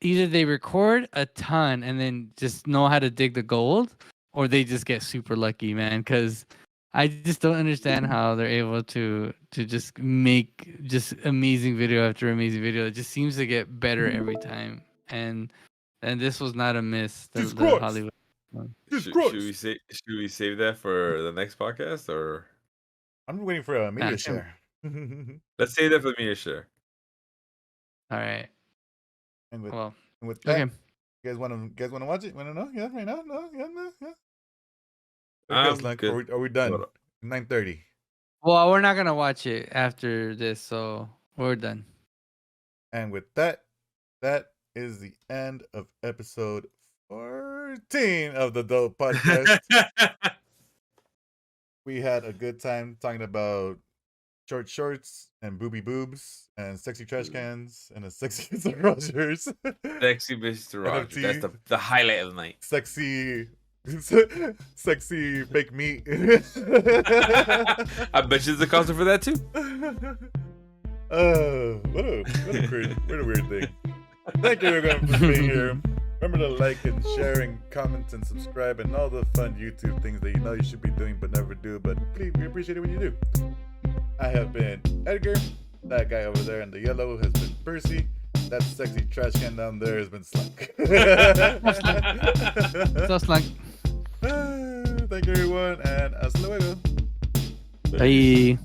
C: either they record a ton and then just know how to dig the gold, or they just get super lucky, man. Because I just don't understand how they're able to just make just amazing video after amazing video. It just seems to get better every time. And this was not a miss. The Hollywood one.
B: Should we save that for the next podcast, or
A: I'm waiting for a media share.
B: let's save that for the media share.
C: All right.
A: And with,
C: Well,
A: and with that,
C: okay.
A: you guys want to watch it? Want to know? Yeah, right now? No, yeah, no, yeah.
B: I'm
A: Slunk,
B: good.
A: are we done?
B: Hold up.
A: 9:30.
C: Well, we're not gonna watch it after this, so we're done.
A: And with that, that is the end of episode 14 of the Dope Podcast. We had a good time talking about short shorts and booby boobs and sexy trash cans and a sexy Mr. Rogers.
B: Sexy Mr. Rogers.
A: NFT.
B: That's the highlight of the night.
A: Sexy fake meat.
B: I bet you there's a costume for that too.
A: What a weird thing. Thank you everyone for being here. Remember to like and share and comment and subscribe and all the fun YouTube things that you know you should be doing but never do. But please, we appreciate it when you do. I have been Edgar. That guy over there in the yellow has been Percy. That sexy trash can down there has been Slunk.
C: So Slunk.
A: Thank you everyone and hasta luego.
C: Bye.